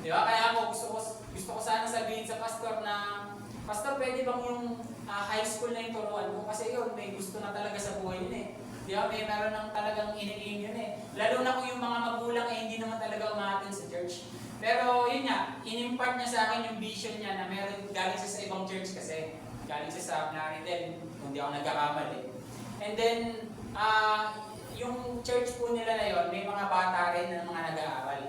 Di ba? Kaya ako gusto ko sana sabihin sa pastor na, Pastor, pwede bang yung high school na yung turuan mo? Kasi yun, may gusto na talaga sa buhay yun eh. Di ba? May meron ng talagang iniin yun eh. Lalo na kung yung mga magulang hindi naman talaga umatin sa church. Pero yun nga, inimpart niya sa akin yung vision niya na meron galing siya sa ibang church kasi. Galing siya sa Plaridel, kung di ako nagkakamali. And then, yung church po nila na yun, may mga bata rin na mga nag-aaral.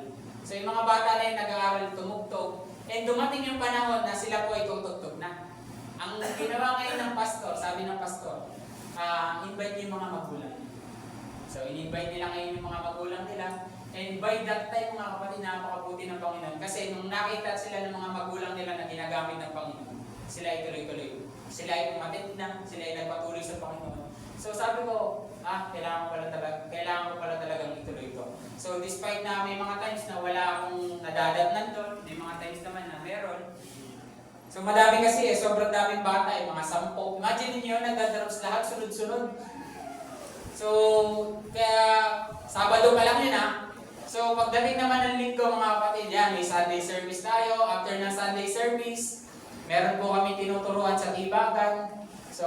So yung mga bata na yung nag-aaral, tumugtog. And dumating yung panahon na sila po ay tutugtog na. Ang ginawa ngayon ng pastor, sabi ng pastor, invite niyo yung mga magulang. So in-invite nila ngayon yung mga magulang nila. And by that time mga kapatid, napakabuti ng Panginoon. Kasi nung nakita sila ng mga magulang nila na ginagamit ng Panginoon, sila ay tuloy-tuloy. Sila ay umatid na, sila ay nagpatuloy sa Panginoon. So sabi ko, kailangan ko pala talagang ituloy ito. So despite na may mga times na wala akong nadadatnan doon, may mga times naman na meron. So madami kasi sobrang daming bata mga 10. Imagine niyo nagdadrops lahat sunod-sunod. So kaya Sabado pa lang yun So pagdating naman ng linggo mga kapatid, may Sunday service tayo. After ng Sunday service, meron po kami tinuturuan sa Tibagan. So,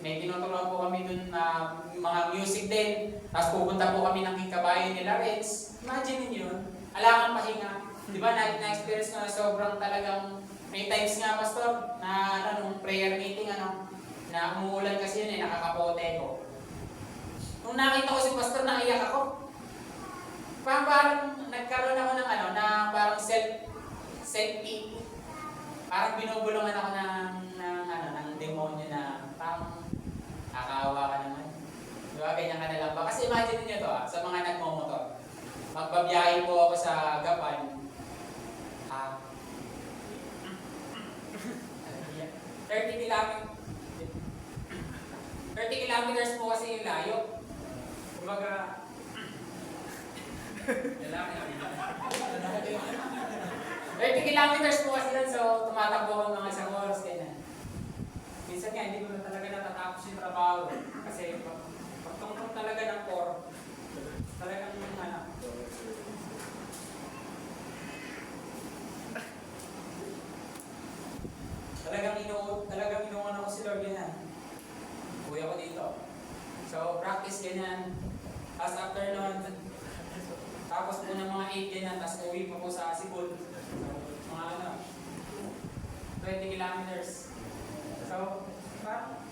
may tinuturuan po kami dun na mga music din. Tapos pupunta po kami ng Kikabayan nila Reds. Imagine niyo yun. Alangan pahinga. Di ba, na-experience ko na sobrang talagang may times nga, Pastor, na nung prayer meeting, na umuulan kasi yun nakakapote ko. Nung nakita ko si Pastor, naiyak ako. Parang nagkaroon ako ng parang self-pity. Parang binubulungan ako ng demonyo na parang nakakaawa ka naman. Diba? Ganyan ka na lang ba? Kasi imagine niyo to sa mga nagmomotor. Magbabiyahe po ako sa Gapan. 30 kilometers. 30 kilometers po kasi yung layo. Kumbaga, 30 kilometers po kasi yun, so tumatakbo ko mga isang oras, ganyan. Minsan nga, hindi ko na talaga natatapos yung trabaho. Kasi pagtungtong talaga ng core, talagang ano. Talagang inuwan ako si Lord, ganyan. Kuya ko dito. So, practice ganyan. Tapos after nun, tapos po ng mga 8 ganyan, tapos uwi pa po sa Cebu. So, mga ano, 20 kilometers. So, parang,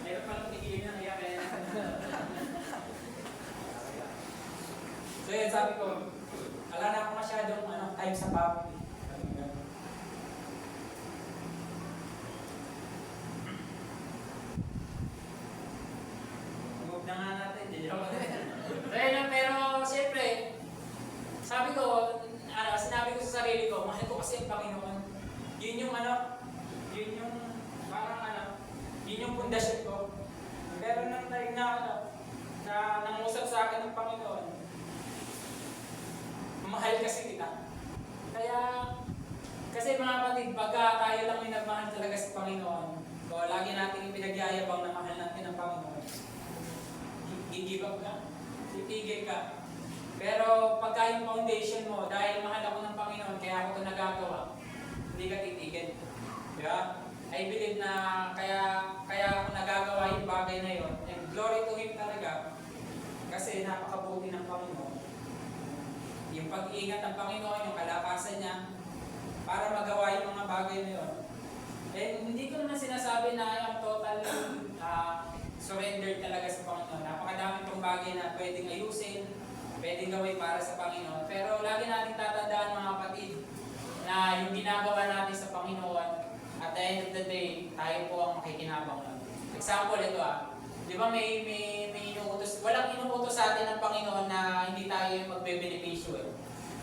mayroon palang tigilin na kaya kaya. So yun, sabi ko, wala na ako masyadong time sa papi. Move na nga natin, pero siyempre, sabi ko, sinabi ko sa sarili ko, mahal ko kasi ang Panginoon. Yun yung parang yun yung pundasyon ko. Pero nang time na nangusap sa akin ng Panginoon, mahal kasi kita. Kaya, kasi mga kapatid, pagka tayo lang may nagmahal talaga sa Panginoon, o lagi natin ipinagyayabang na mahal natin ang Panginoon, give up ka, titigil ka. Pero pagka yung foundation mo, dahil mahal ako ng Panginoon, kaya ako ito nagagawa, hindi ka titigil. Diba? I believe na kaya ako nagagawa yung bagay na yun. And glory to Him talaga. Kasi napakabuti ng Panginoon. Yung pag-iingat ng Panginoon, yung kalakasan niya, para magawa yung mga bagay na yun. And hindi ko naman sinasabi na yung total surrender talaga sa Panginoon. Napakadami pong bagay na pwedeng ayusin, pwedeng gawin para sa Panginoon. Pero lagi natin tatandaan mga kapatid, na yung ginagawa natin sa Panginoon, at the end of the day, tayo po ang makikinabang lang. Example ito di ba may inuutos, walang inuutos sa atin ng Panginoon na hindi tayo yung magbe-benepisyo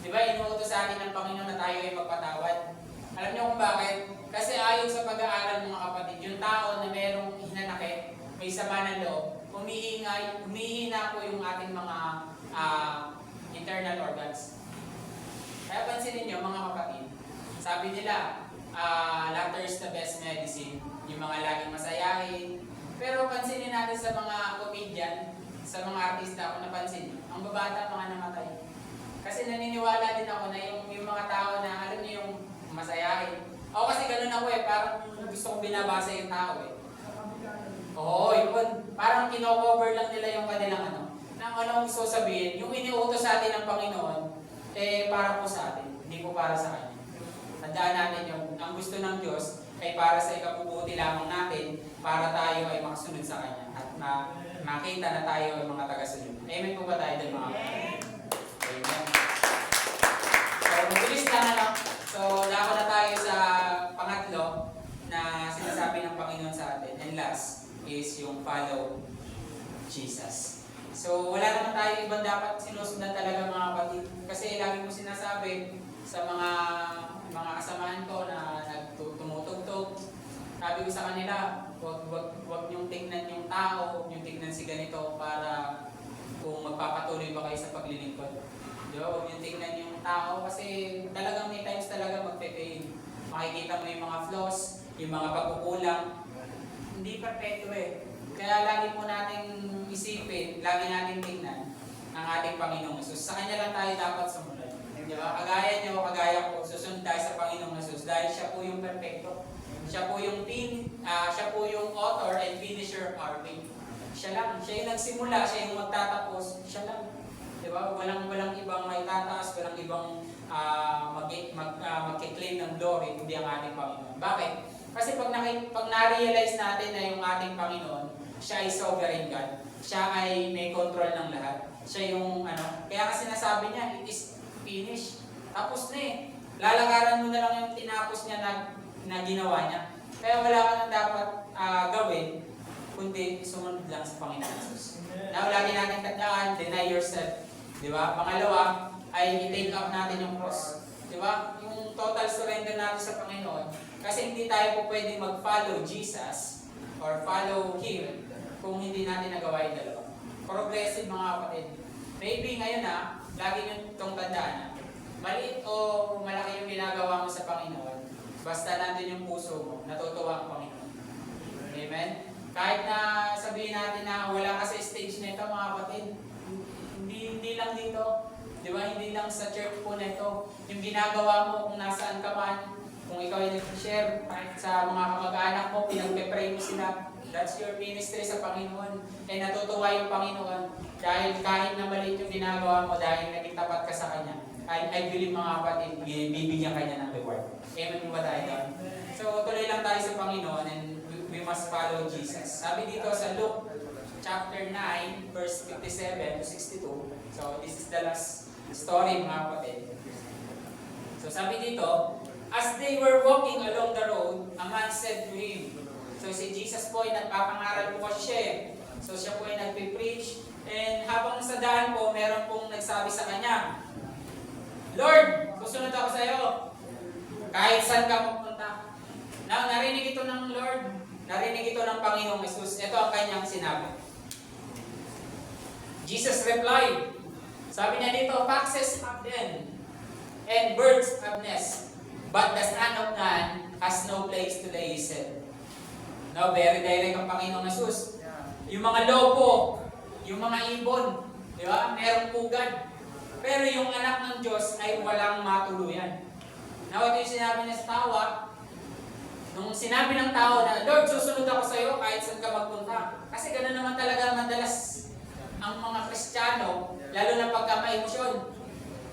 Di ba inuutos sa atin ng Panginoon na tayo ay magpatawad? Alam niyo kung bakit? Kasi ayon sa pag-aaral mga kapatid, yung tao na merong hinanakit, may sama ng loob, humihina po yung ating mga internal organs. Kaya pansinin niyo mga kapatid, sabi nila, laughter is the best medicine. Yung mga laging masayahin. Pero pansinin natin sa mga comedian, sa mga artista, ako napansin, ang babata mga namatay. Kasi naniniwala din ako na yung mga tao na, alam niyo yung masayahin. Ako kasi ganun ako parang gusto kong binabasa yung tao Oo, yun. Parang kino-cover lang nila yung kanilang nang anong gusto sabihin, yung iniutos sa atin ng Panginoon, para po sa atin, hindi po para sa Kanya. Tandaan natin yung, ang gusto ng Diyos ay para sa ikabubuti lamang natin, para tayo ay makasunod sa Kanya at makita na tayo ay mga tagasunod. Amen po ba tayo din mga kapatid? Amen. So, mabilis lang So, dako na tayo sa pangatlo na sinasabi ng Panginoon sa atin. And last is yung follow Jesus. So, wala naman tayo ibang dapat sinusundan talaga mga kapatid. Kasi lagi mo sinasabi sa mga kasamahan ko na tumutugtog. Sabi ko sa kanila, huwag niyong tingnan yung tao, huwag niyong tingnan si ganito para kung magpapatuloy ba kayo sa paglilingkod. Di ba? Huwag niyong tingnan yung tao kasi talagang may times talaga magpe-fail. Makikita mo yung mga flaws, yung mga pagkukulang. Hindi perfecto Kaya lagi po nating isipin, lagi nating tingnan ang ating Panginoong Jesus. Sa Kanya lang tayo dapat sumunod. Di ba? Kagaya niyo, kagaya ko, susunod tayo sa Panginoong Jesus dahil siya po yung perfecto. Siya po yung author and finisher of our faith. Siya lang. Siya yung nagsimula, siya yung magtatapos. Siya lang. Di ba? Walang ibang may tataas, walang ibang mag-claim ng glory, hindi ang ating Panginoon. Bakit? Kasi pag na-realize natin na yung ating Panginoon, siya ay sovereign God. Siya ay may control ng lahat. Siya yung kaya kasi sinasabi niya, it is finished. Tapos na Lalakaran mo na lang yung tinapos niya na ginawa niya. Kaya wala ka nang dapat gawin, kundi sumunod lang sa Panginoon Jesus. Now, lagi natin tandaan, deny yourself. Di ba? Pangalawa, ay i-take up natin yung cross. Di ba? Yung total surrender natin sa Panginoon. Kasi hindi tayo po pwede mag-follow Jesus or follow Him kung hindi natin nagawa yung dalawa. Progressive mga kapatid. Maybe ngayon lagi nyo itong tandaan maliit o malaki yung ginagawa mo sa Panginoon, basta nandun yung puso mo, natutuwa ang Panginoon. Amen? Kahit na sabihin natin na wala ka sa stage nito mga kapatid, hindi lang dito, di ba? Hindi lang sa church po na ito. Yung ginagawa mo kung nasaan ka man, kung ikaw ay nag-share kahit sa mga kamag-anak mo, pinag-pray mo sila, that's your ministry sa Panginoon. Eh natutuwa yung Panginoon dahil kahit na maliit yung ginagawa mo dahil naging tapat ka sa Kanya. I believe mga kapatid, bibigyan ka niya ng reward. Amen mo ba tayo doon? So tuloy lang tayo sa Panginoon and we must follow Jesus. Sabi dito sa Luke chapter 9, verse 57 to 62. So this is the last story mga kapatid. So sabi dito, as they were walking along the road, a man said to him, so si Jesus po ay nagpapangaral po kasi siya eh. So siya po ay nagpipreach, and habang sa daan po, meron pong nagsabi sa kanya, Lord, susunod ako sa iyo. Kahit saan ka magpunta. Now, narinig ito ng Lord, narinig ito ng Panginoong Jesus. Ito ang kanyang sinabi. Jesus replied, sabi niya dito, foxes have den, and birds have nests, but the Son of Man has no place to lay his head. Now, very direct ang Panginoong Jesus. Yung mga lobo, yung mga ibon, di ba? Merong pugad. Pero yung anak ng Diyos ay walang matuluyan. Now, ito yung sinabi niya sa tawa. Nung sinabi ng tao na, Lord, susunod ako sa iyo kahit saan ka magpunta. Kasi gano'n naman talaga madalas ang mga Kristiyano, lalo na pagka may emosyon,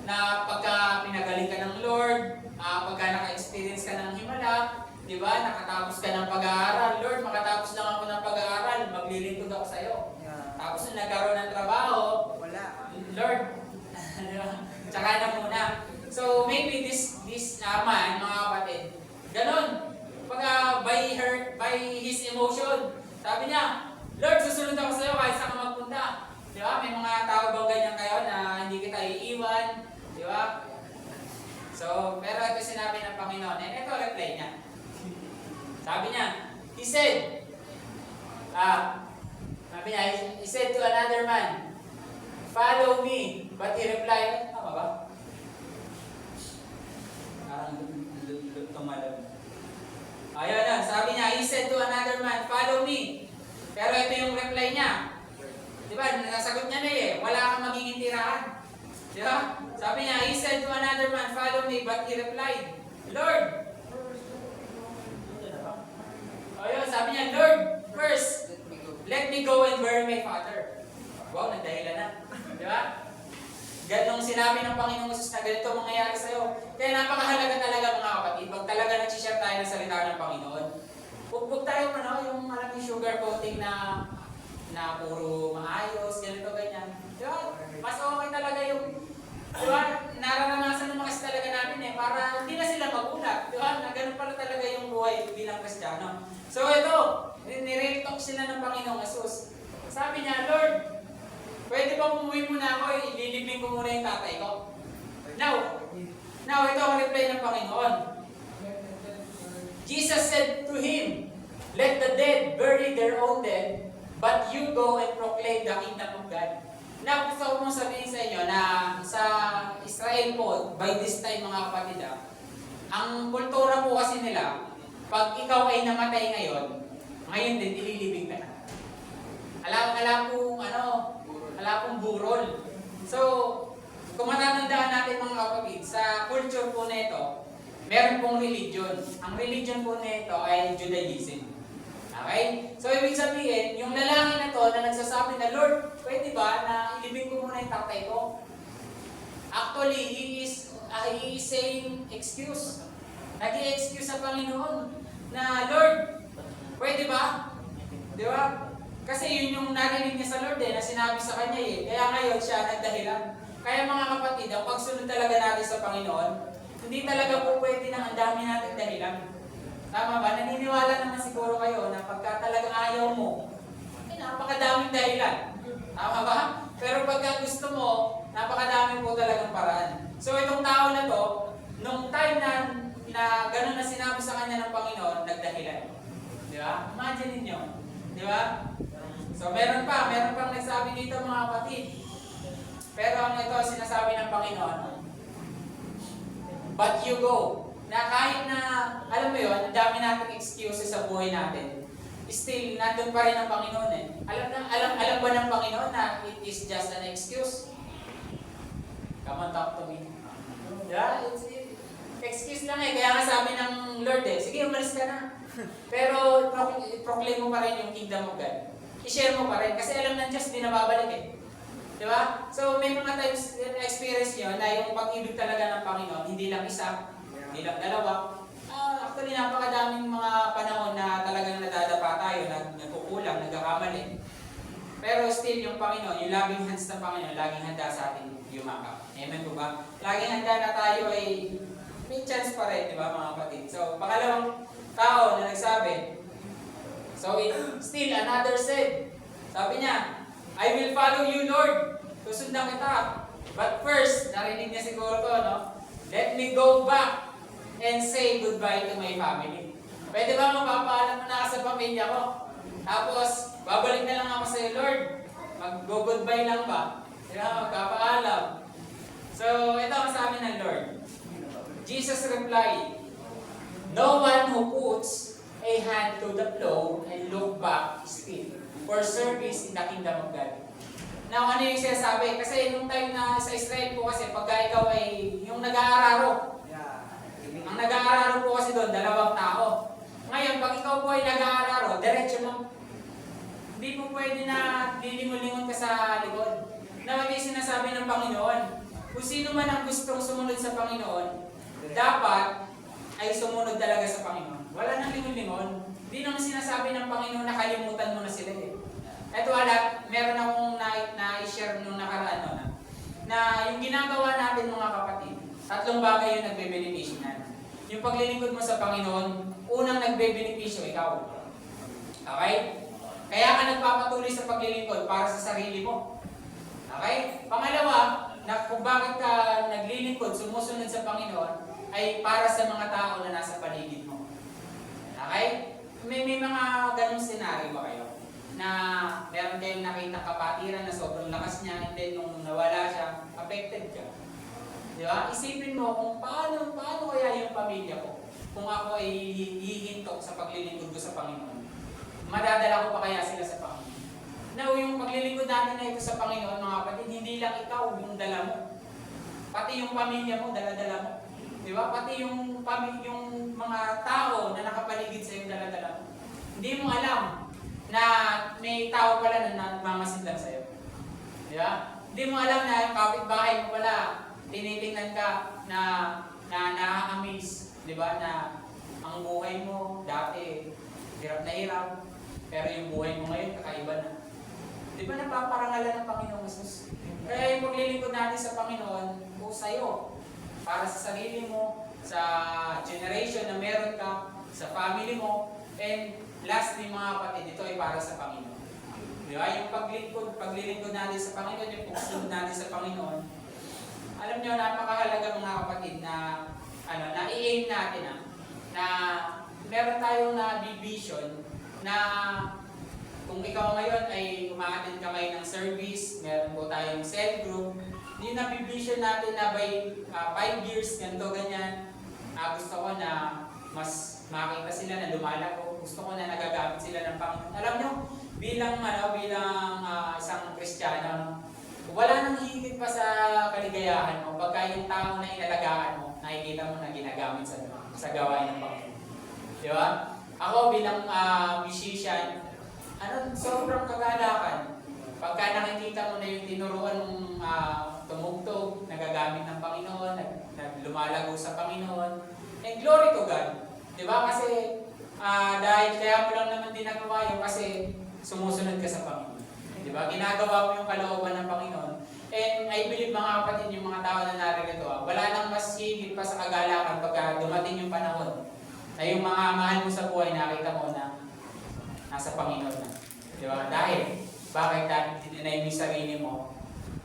na pagka pinagaling ka ng Lord, pagka naka-experience ka ng himala, di ba, nakatapos ka ng pag-aaral, Lord, makatapos lang ako ng pag-aaral, maglilingkod ako sa iyo. Tapos nung nagkaroon ng trabaho, wala. Lord, tsaka na muna. So maybe this man, mga kapatid, ganon. Pagka by his emotion, sabi niya, Lord, susunod ako sa iyo kahit saan ka magpunta. Di ba? May mga tao bang ganyan kayo na hindi kita iiwan? Di ba? So, pero ito sinabi ng Panginoon, and ito reply niya. Sabi niya, he said to another man, follow me. But he replied, tama ba? Parang tumalab. Ayun na, sabi niya, he said to another man, follow me. Pero ito yung reply niya. Diba, nasagot niya na wala kang magiging tirahan. Diba? Sabi niya, he said to another man, follow me. But he replied, Lord. Ayun, sabi niya, Lord, first, let me go and bury my father. Wow, nagdahilan na. Diba? Ganong sinabi ng Panginoong Jesus na ganito mangyayari sa'yo. Kaya napakahalaga talaga mga kapatid, pag talaga nag-share tayo ng salita ng Panginoon, huwag tayo yung maraming sugar coating na puro maayos, ganito, ganyan. Diba? Mas okay talaga yung, diba, nararanasan ng mga talaga natin para hindi na sila magulat. Diba? Na ganun pala talaga yung buhay bilang Kristiyano. So ito, nire-talk sila ng Panginoong Jesus. Sabi niya, Lord, pwede ba umuwi muna ako, ililibing ko muna yung tatay ko? Now, ito ang reply ng Panginoon. Jesus said to him, let the dead bury their own dead, but you go and proclaim the kingdom of God. Now, gusto ko mong sabihin sa inyo na sa Israel po, by this time mga kapatid, ang kultura po kasi nila, pag ikaw ay namatay ngayon din ililibing ka na. Alam pong burol. So, kung matatandaan natin mga kapatid, sa culture po nito, meron pong religion. Ang religion po nito ay Judaism. Okay? So, ibig sabihin, yung lalaki na to na nagsasabi na, Lord, pwede ba na ilibing ko muna yung tatay ko? Actually, he is saying excuse. Nag-i-excuse sa Panginoon na, Lord, pwede ba? Di ba? Kasi yun yung narinig niya sa Lord na sinabi sa kanya Kaya ngayon siya nagdahilan. Kaya mga kapatid, ang pagsunod talaga natin sa Panginoon, hindi talaga po pwede na ang dami natin dahilan. Tama ba? Naniniwala naman siguro kayo na pagka talagang ayaw mo, napakadaming dahilan. Tama ba? Pero pagka gusto mo, napakadami po talagang paraan. So itong tao na to, nung time na na gano'n na sinabi sa kanya ng Panginoon, nagdahilan. Di ba? Imagine ninyo. Di ba? So meron pang nagsabi dito mga kapatid. Pero ang ito sinasabi ng Panginoon, but you go. Na kahit na, alam mo yun, ang dami nating excuses sa buhay natin, still, nandun pa rin ang Panginoon eh. Alam ba ng Panginoon na it is just an excuse? Come on, talk to me. Yeah, it's excuse lang eh. Kaya nga sabi ng Lord eh, sige, umalis ka na. Pero proclaim mo pa rin yung kingdom of God. I-share mo pa rin. Kasi alam ng Diyos, di nababalik eh. Di ba? So may mga times experience nyo na yung pag-ibig talaga ng Panginoon, hindi lang isa, hindi lang dalawa. Actually, napakadaming mga panahon na talagang nadadapa tayo, nagkukulang, nagkakamali. Pero still, yung Panginoon, yung loving hands ng Panginoon, laging handa sa atin yumakap. Amen po ba? Laging handa na tayo ay may chance pa rin, di ba mga kapatid? So, pangalawang tao na nagsabi, so still another said, sabi niya, I will follow you, Lord. Susundan kita. But first, narinig niya siguro to, no? Let me go back and say goodbye to my family. Pwede ba mapapaalam mo na sa pamilya ko? Tapos, babalik na lang ako sa iyo, Lord. Mag-goodbye lang ba? Magpapaalam. So, ito ang sabi ng Lord. Jesus replied, no one who puts a hand to the plow and look back is fit for service in the kingdom of God. Now, ano yung sinasabi? Kasi nung time na sa Israel po kasi, pagka ikaw ay yung nag-aararo, ang nag-aararo po kasi doon, 2 tao. Ngayon, pag ikaw po ay nag-aararo, diretso mo. Hindi po pwede na lilingon-lingon ka sa likod. Na may sinasabi ng Panginoon, kung sino man ang gustong sumunod sa Panginoon, dapat ay sumunod talaga sa Panginoon. Wala nang lingon-lingon. Hindi naman sinasabi ng Panginoon na kalimutan mo na sila eh. Ito meron akong na-share nung nakaraan na yung ginagawa natin mga kapatid, 3 bagay yung nagbe-benepisyo na. Yung paglilingkod mo sa Panginoon, unang nagbe-benepisyo ikaw. Okay? Kaya ka nagpapatuloy sa paglilingkod para sa sarili mo. Okay? Pangalawa, na kung bakit ka naglilingkod, sumusunod sa Panginoon, ay para sa mga tao na nasa paligid mo. Okay? May mga ganong senaryo ba kayo? Na meron kayong nakita kapatiran na sobrang lakas niya, and then nung nawala siya, affected ka. Di ba? Isipin mo kung paano kaya yung pamilya ko kung ako ay hihintok sa paglilingkod ko sa Panginoon. Madadala ko pa kaya sila sa Panginoon? Now, yung paglilingkod natin na ito sa Panginoon, mga kapatid, hindi lang ikaw yung dala mo. Pati yung pamilya mo, dala-dala mo. Di ba? Pati yung mga tao na nakapaligid sa iyo, dala-dala mo. Hindi mo alam na may tao pala na nagmamasid lang sa iyo. Di ba? Hindi mo alam na yung kapitbahay mo pala, tinitingnan ka na nakaka-amaze, di ba, na ang buhay mo dati hirap na hirap, pero yung buhay mo ngayon kakaiba na. Di ba napaparangalan ng Panginoong Jesus? Kaya yung paglilingkod natin sa Panginoon, po sa'yo, para sa sarili mo, sa generation na meron ka, sa family mo, and lastly mga kapatid, ito ay para sa Panginoon. Di ba? Yung paglilingkod natin sa Panginoon, yung pagsunod natin sa Panginoon, alam nyo, napakahalaga mga kapatid na i-aim natin na meron tayong na-vision na kung ikaw ngayon ay umaattend ka ngayon ng service, meron po tayong cell group, yung na-vision natin na by 5 years, ganito, ganyan, gusto ko na mas makita sila na lumalago, gusto ko na nagagamit sila ng Panginoon. Alam nyo, bilang isang Kristiyano, wala nang higit pa sa kaligayahan mo pagka yung tao na inalagaan mo, nakikita mo na ginagamit sa gawain ng Panginoon. Di ba? Ako bilang musician, sobrang kagalakan. Pagka nakikita mo na yung tinuruan mong tumugtog, nagagamit ng Panginoon, lumalago sa Panginoon, and glory to God. Di ba? Kasi dahil kaya mo lang naman din nagawa yun kasi sumusunod ka sa Panginoon. Di ba? Ginagawa mo yung kalooban ng Panginoon. And I believe mga kapatid, yung mga tao na naririto, wala nang mas higit pa sa kagalakan pagka dumating yung panahon na yung mga mahal mo sa buhay, nakita mo na nasa Panginoon na. Di ba? Dahil, bakit dinay mo yung sarili mo,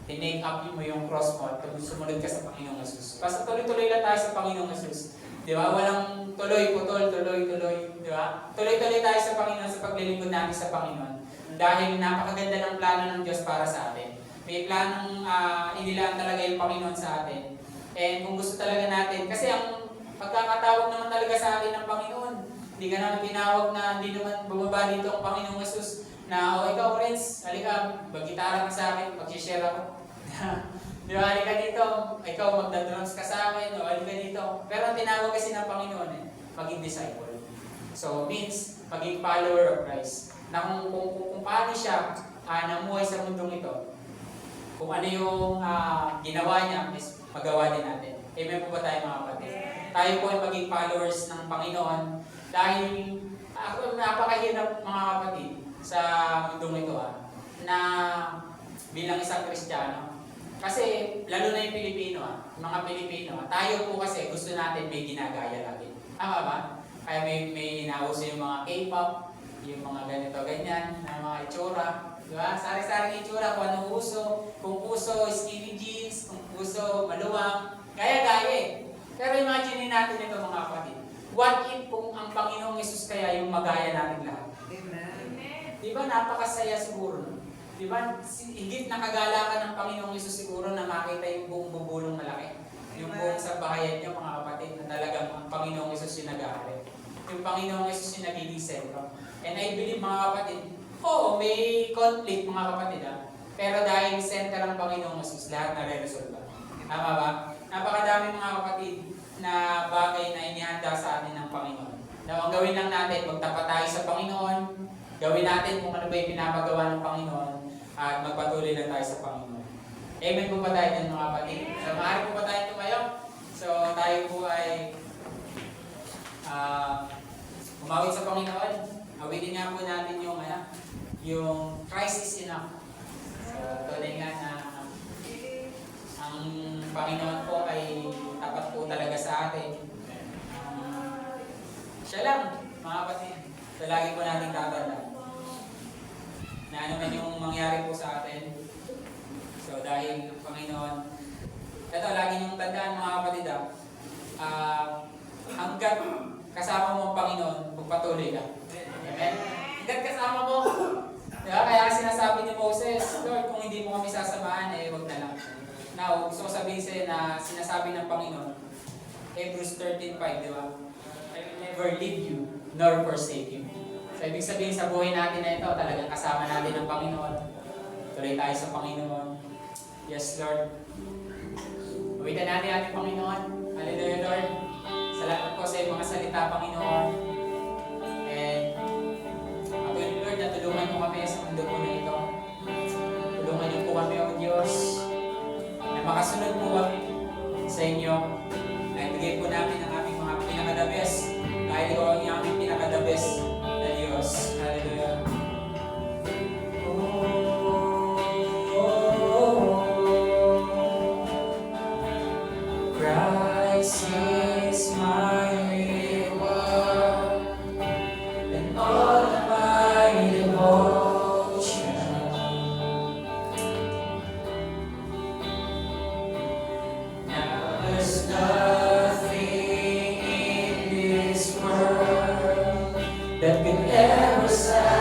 tinake up mo yung cross mo, at sumunod ka sa Panginoong Jesus. Basta tuloy-tuloy lang tayo sa Panginoong Jesus. Di ba? Walang tuloy, putol, tuloy, tuloy. Di ba? Tuloy-tuloy tayo sa Panginoon sa paglilingkod natin sa Panginoon. Dahil napakaganda ng plano ng Diyos para sa atin. May planong inilaan talaga yung Panginoon sa atin. And kung gusto talaga natin, kasi ang pagkakatawag naman talaga sa atin ng Panginoon, hindi ka naman tinawag na hindi naman bumaba dito ang Panginoong Jesus na, o ikaw friends, halika, mag-gitara ka sa akin, mag-share ako. Di ba, halika dito, ikaw magda-drums ka sa akin, o halika dito. Pero ang tinawag kasi ng Panginoon maging disciple. So, means, maging follower of Christ. Na kung paano siya namuhay sa mundong ito, kung ano yung ginawa niya, is magawa din natin. Amen po ba tayo mga kapatid? Tayo po ay maging followers ng Panginoon dahil napakahirap mga kapatid sa mundong ito na bilang isang Kristiyano. Kasi lalo na yung Pilipino, mga Pilipino, tayo po kasi gusto natin may ginagaya lagi. Tama ba? Kaya may nauso yung mga K-pop, yung mga ganito, ganyan, na mga itsura. Diba? Sari-saring itsura kung ano uso. Kung uso, skinny jeans. Kung uso, maluwang. Gaya-gaya. Pero imagine natin ito mga kapatid. What if kung ang Panginoong Yesus kaya yung magaya natin lahat?
Amen.
Diba napakasaya siguro? No? Diba higit nakagalakan ng Panginoong Yesus siguro na makita yung buong bubulong malaki? Yung buong sambahayan niyo mga kapatid na talagang ang Panginoong Yesus yung nag-aari. Yung Panginoong Yesus yung nagiging sentro. And I believe mga kapatid, oo, may conflict mga kapatid pero dahil center ang Panginoong Jesus, lahat na re-resolve. Tama ba? Napakadami mga kapatid na bagay na inihanda sa atin ng Panginoon. Na ang gawin lang natin, magtapat tayo sa Panginoon, gawin natin kung ano ba yung pinapagawa ng Panginoon, at magpatuloy lang tayo sa Panginoon. Amen po ba tayo din mga kapatid? So maaari po ba tayo tumayo? So tayo po ay umawit sa Panginoon. Awitin nga po natin yung Christ is enough. So, tunay nga na ang Panginoon po ay tapat po talaga sa atin. Siya lang, mga kapatid. So, lagi po natin tatandaan na ano man yung mangyari po sa atin. So, dahil ang Panginoon, ito, lagi niyong tandaan mga kapatid hanggat kasama mo ang Panginoon, magpatuloy ka. Amen? Hanggat kasama mo. Diba? Kaya sinasabi ni Moses, Lord, kung hindi mo kami sasamahan, wag na lang. Now, gusto ko sabihin sa'yo na sinasabi ng Panginoon, Hebrews 13:5, di ba? I will never leave you, nor forsake you. So, ibig sabihin sa buhay natin na ito, talagang kasama natin ang Panginoon. Tuloy tayo sa Panginoon. Yes, Lord. Uwitan natin ating Panginoon. Hallelujah, Lord. Salamat po sa iyong mga salita, Panginoon. And ako yun, Lord, na tulungan mo kami sa mundo po na ito. Tulungan niyo po kami, O Diyos, na makasunod po kami sa inyo. Na ibigay po namin ang aming mga pinaka-the best. Dahil ikaw ang aming pinaka-the best na Diyos. Hallelujah. Christ is my reward and all of my devotion. Now there's nothing in this world that could ever satisfy.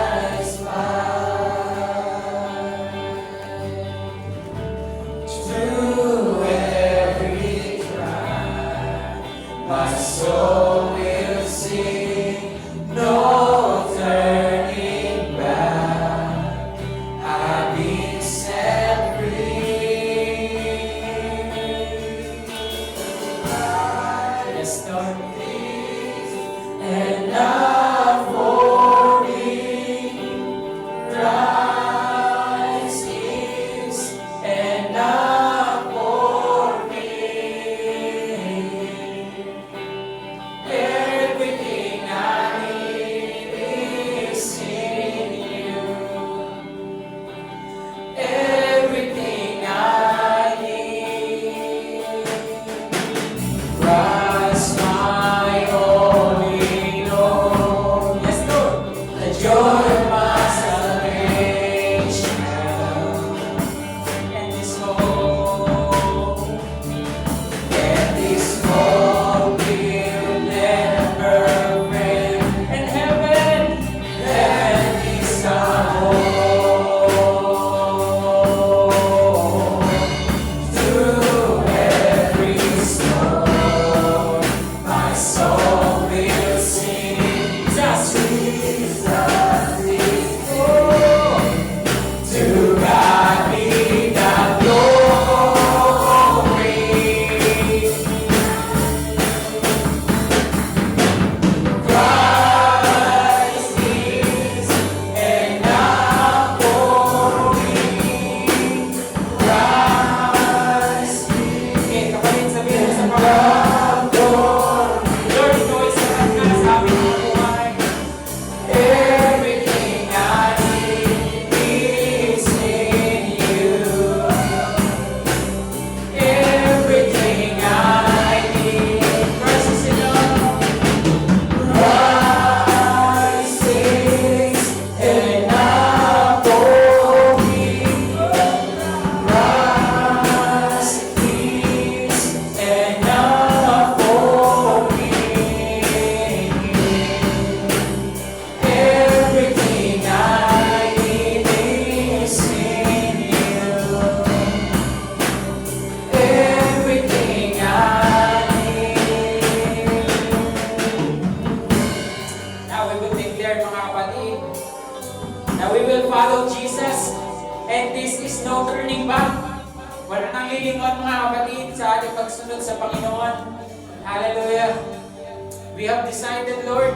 is no turning back. Wala nang lilingon mga kapatid sa ating pagsunod sa Panginoon. Hallelujah. We have decided, Lord,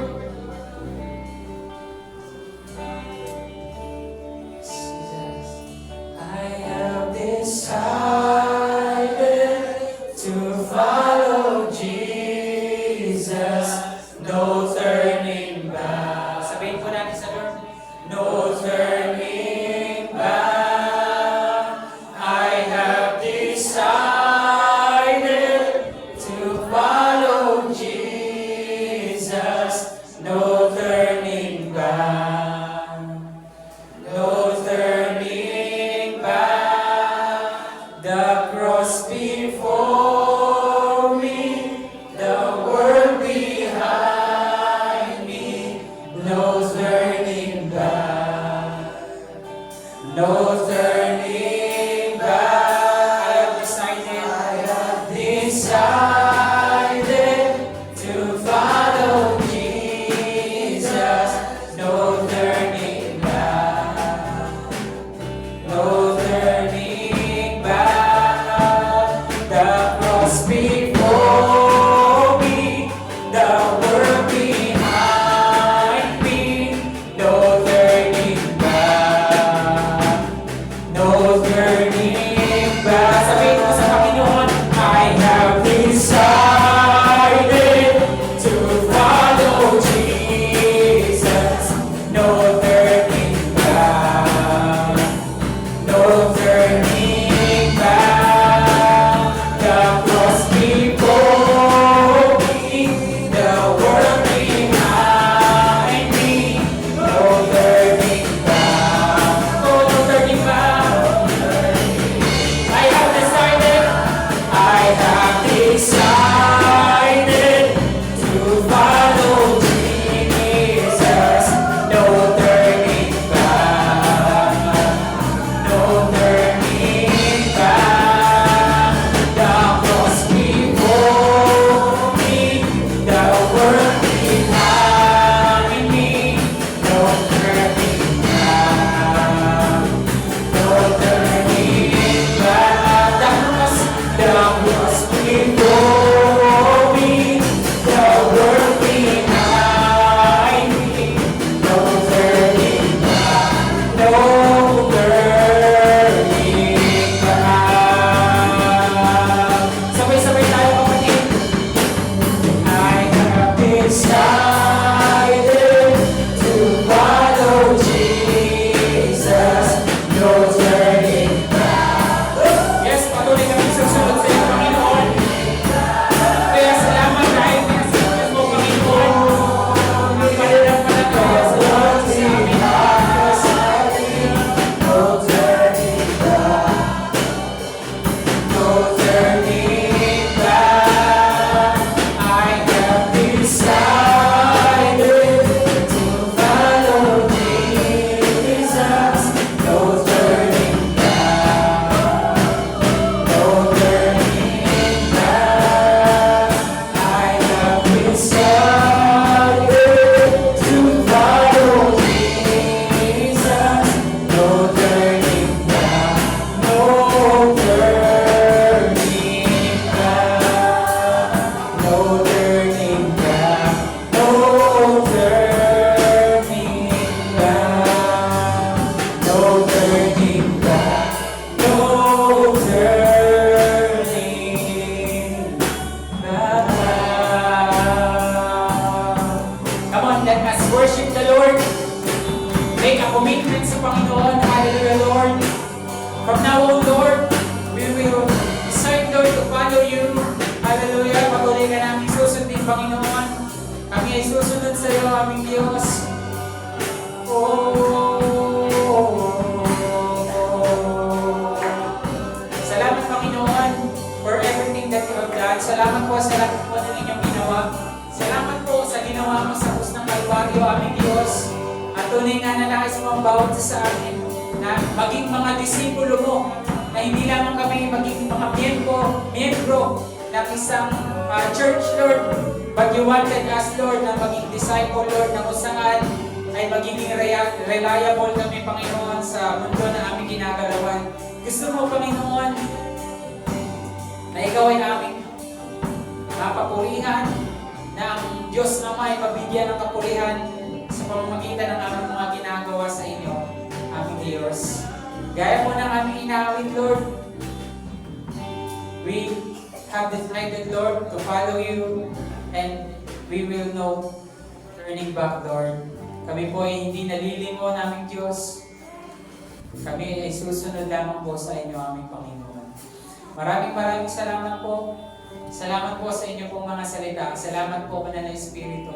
I have decided to follow Jesus. No turning back. Sabihin po natin sa Lord, no turning back. I have decided to follow Jesus. No turning back. No turning back. The cross before me, the world behind me. No turning back. No turning back. I have decided to follow Jesus. No turning back. No turning back. The cross before me, the world behind me. No turning back. No turning back. Sabihin mo sa Panginoon, I have decided to follow Jesus. No turning back. No turning back. The cross before me, the world behind me. No turning back. Oh, no turning back. I have decided to follow Jesus. No turning back. No turning back. The cross before me, the world behind me. No turning back. No turning back. The cross before me, the world behind me. No turning back. No turning back. Sabay-sabay tayo kapatid. I have decided to follow Jesus. No turning back. Yes, patuloy kami susunod sa iyo, Panginoon. Kaya salamat dahil pinasusunod mo, Panginoon. Ang pananampalataya sa Lord sa amin. No turning back. No turning back. I have decided to follow Jesus. No turning back. No turning back. I have decided to follow Jesus. No turning back. No turning back. No turning back. No turning back. No turning back. No turning back. Come on, let us worship the Lord. Make a commitment sa Panginoon. Hallelujah, Lord. From now on, Lord, we will decide, Lord, to follow you. Hallelujah. Patuloy ka namin susundin, Panginoon. Kami ay susunod sa iyo, aming Diyos. Salamat, Panginoon, for everything that you have done. Salamat po sa lahat po ng inyong ginawa. Salamat po sa ginawa mo sa krus ng Kalbaryo, aming Diyos. At tunay nga nalakis mo ang bawat isa sa amin na maging mga disipulo mo, na hindi lamang kami maging mga miyembro ng isang church, Lord, but you wanted us, Lord, na maging disciple, Lord, na kung saan ay magiging reliable kami, Panginoon, sa mundo na aming ginagalawan. Gusto mo, Panginoon, na ikaw ay aming mapapurihan, na ang Diyos Ama ay mabigyan ng kapurihan sa pamamagitan ng aming mga ginagawa sa inyo, aming Diyos. Gaya mo ng aming inaawit, Lord, we have decided, Lord, to follow you, and we will know turning back, Lord. Kami po ay hindi nalilingon, aming Diyos. Kami ay susunod lamang po sa inyo, aming Panginoon. Maraming salamat po. Salamat po sa inyo pong mga salita. Salamat po, Banal na Espiritu,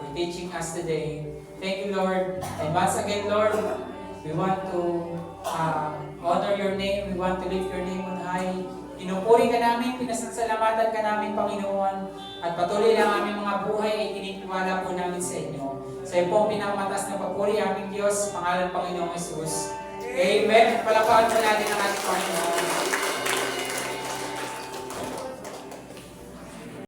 for teaching us today. Thank you, Lord. And once again, Lord, we want to honor your name. We want to lift your name on high. Pinupuri ka namin, pinasasalamatan ka namin, Panginoon. At patuloy lang aming mga buhay ay tinitiwala po namin sa inyo. Sa iyo po ang pinakamatas na papuri, aming Diyos, pangalan Panginoong Jesus. Amen. Palapakan po natin ang ating Panginoon.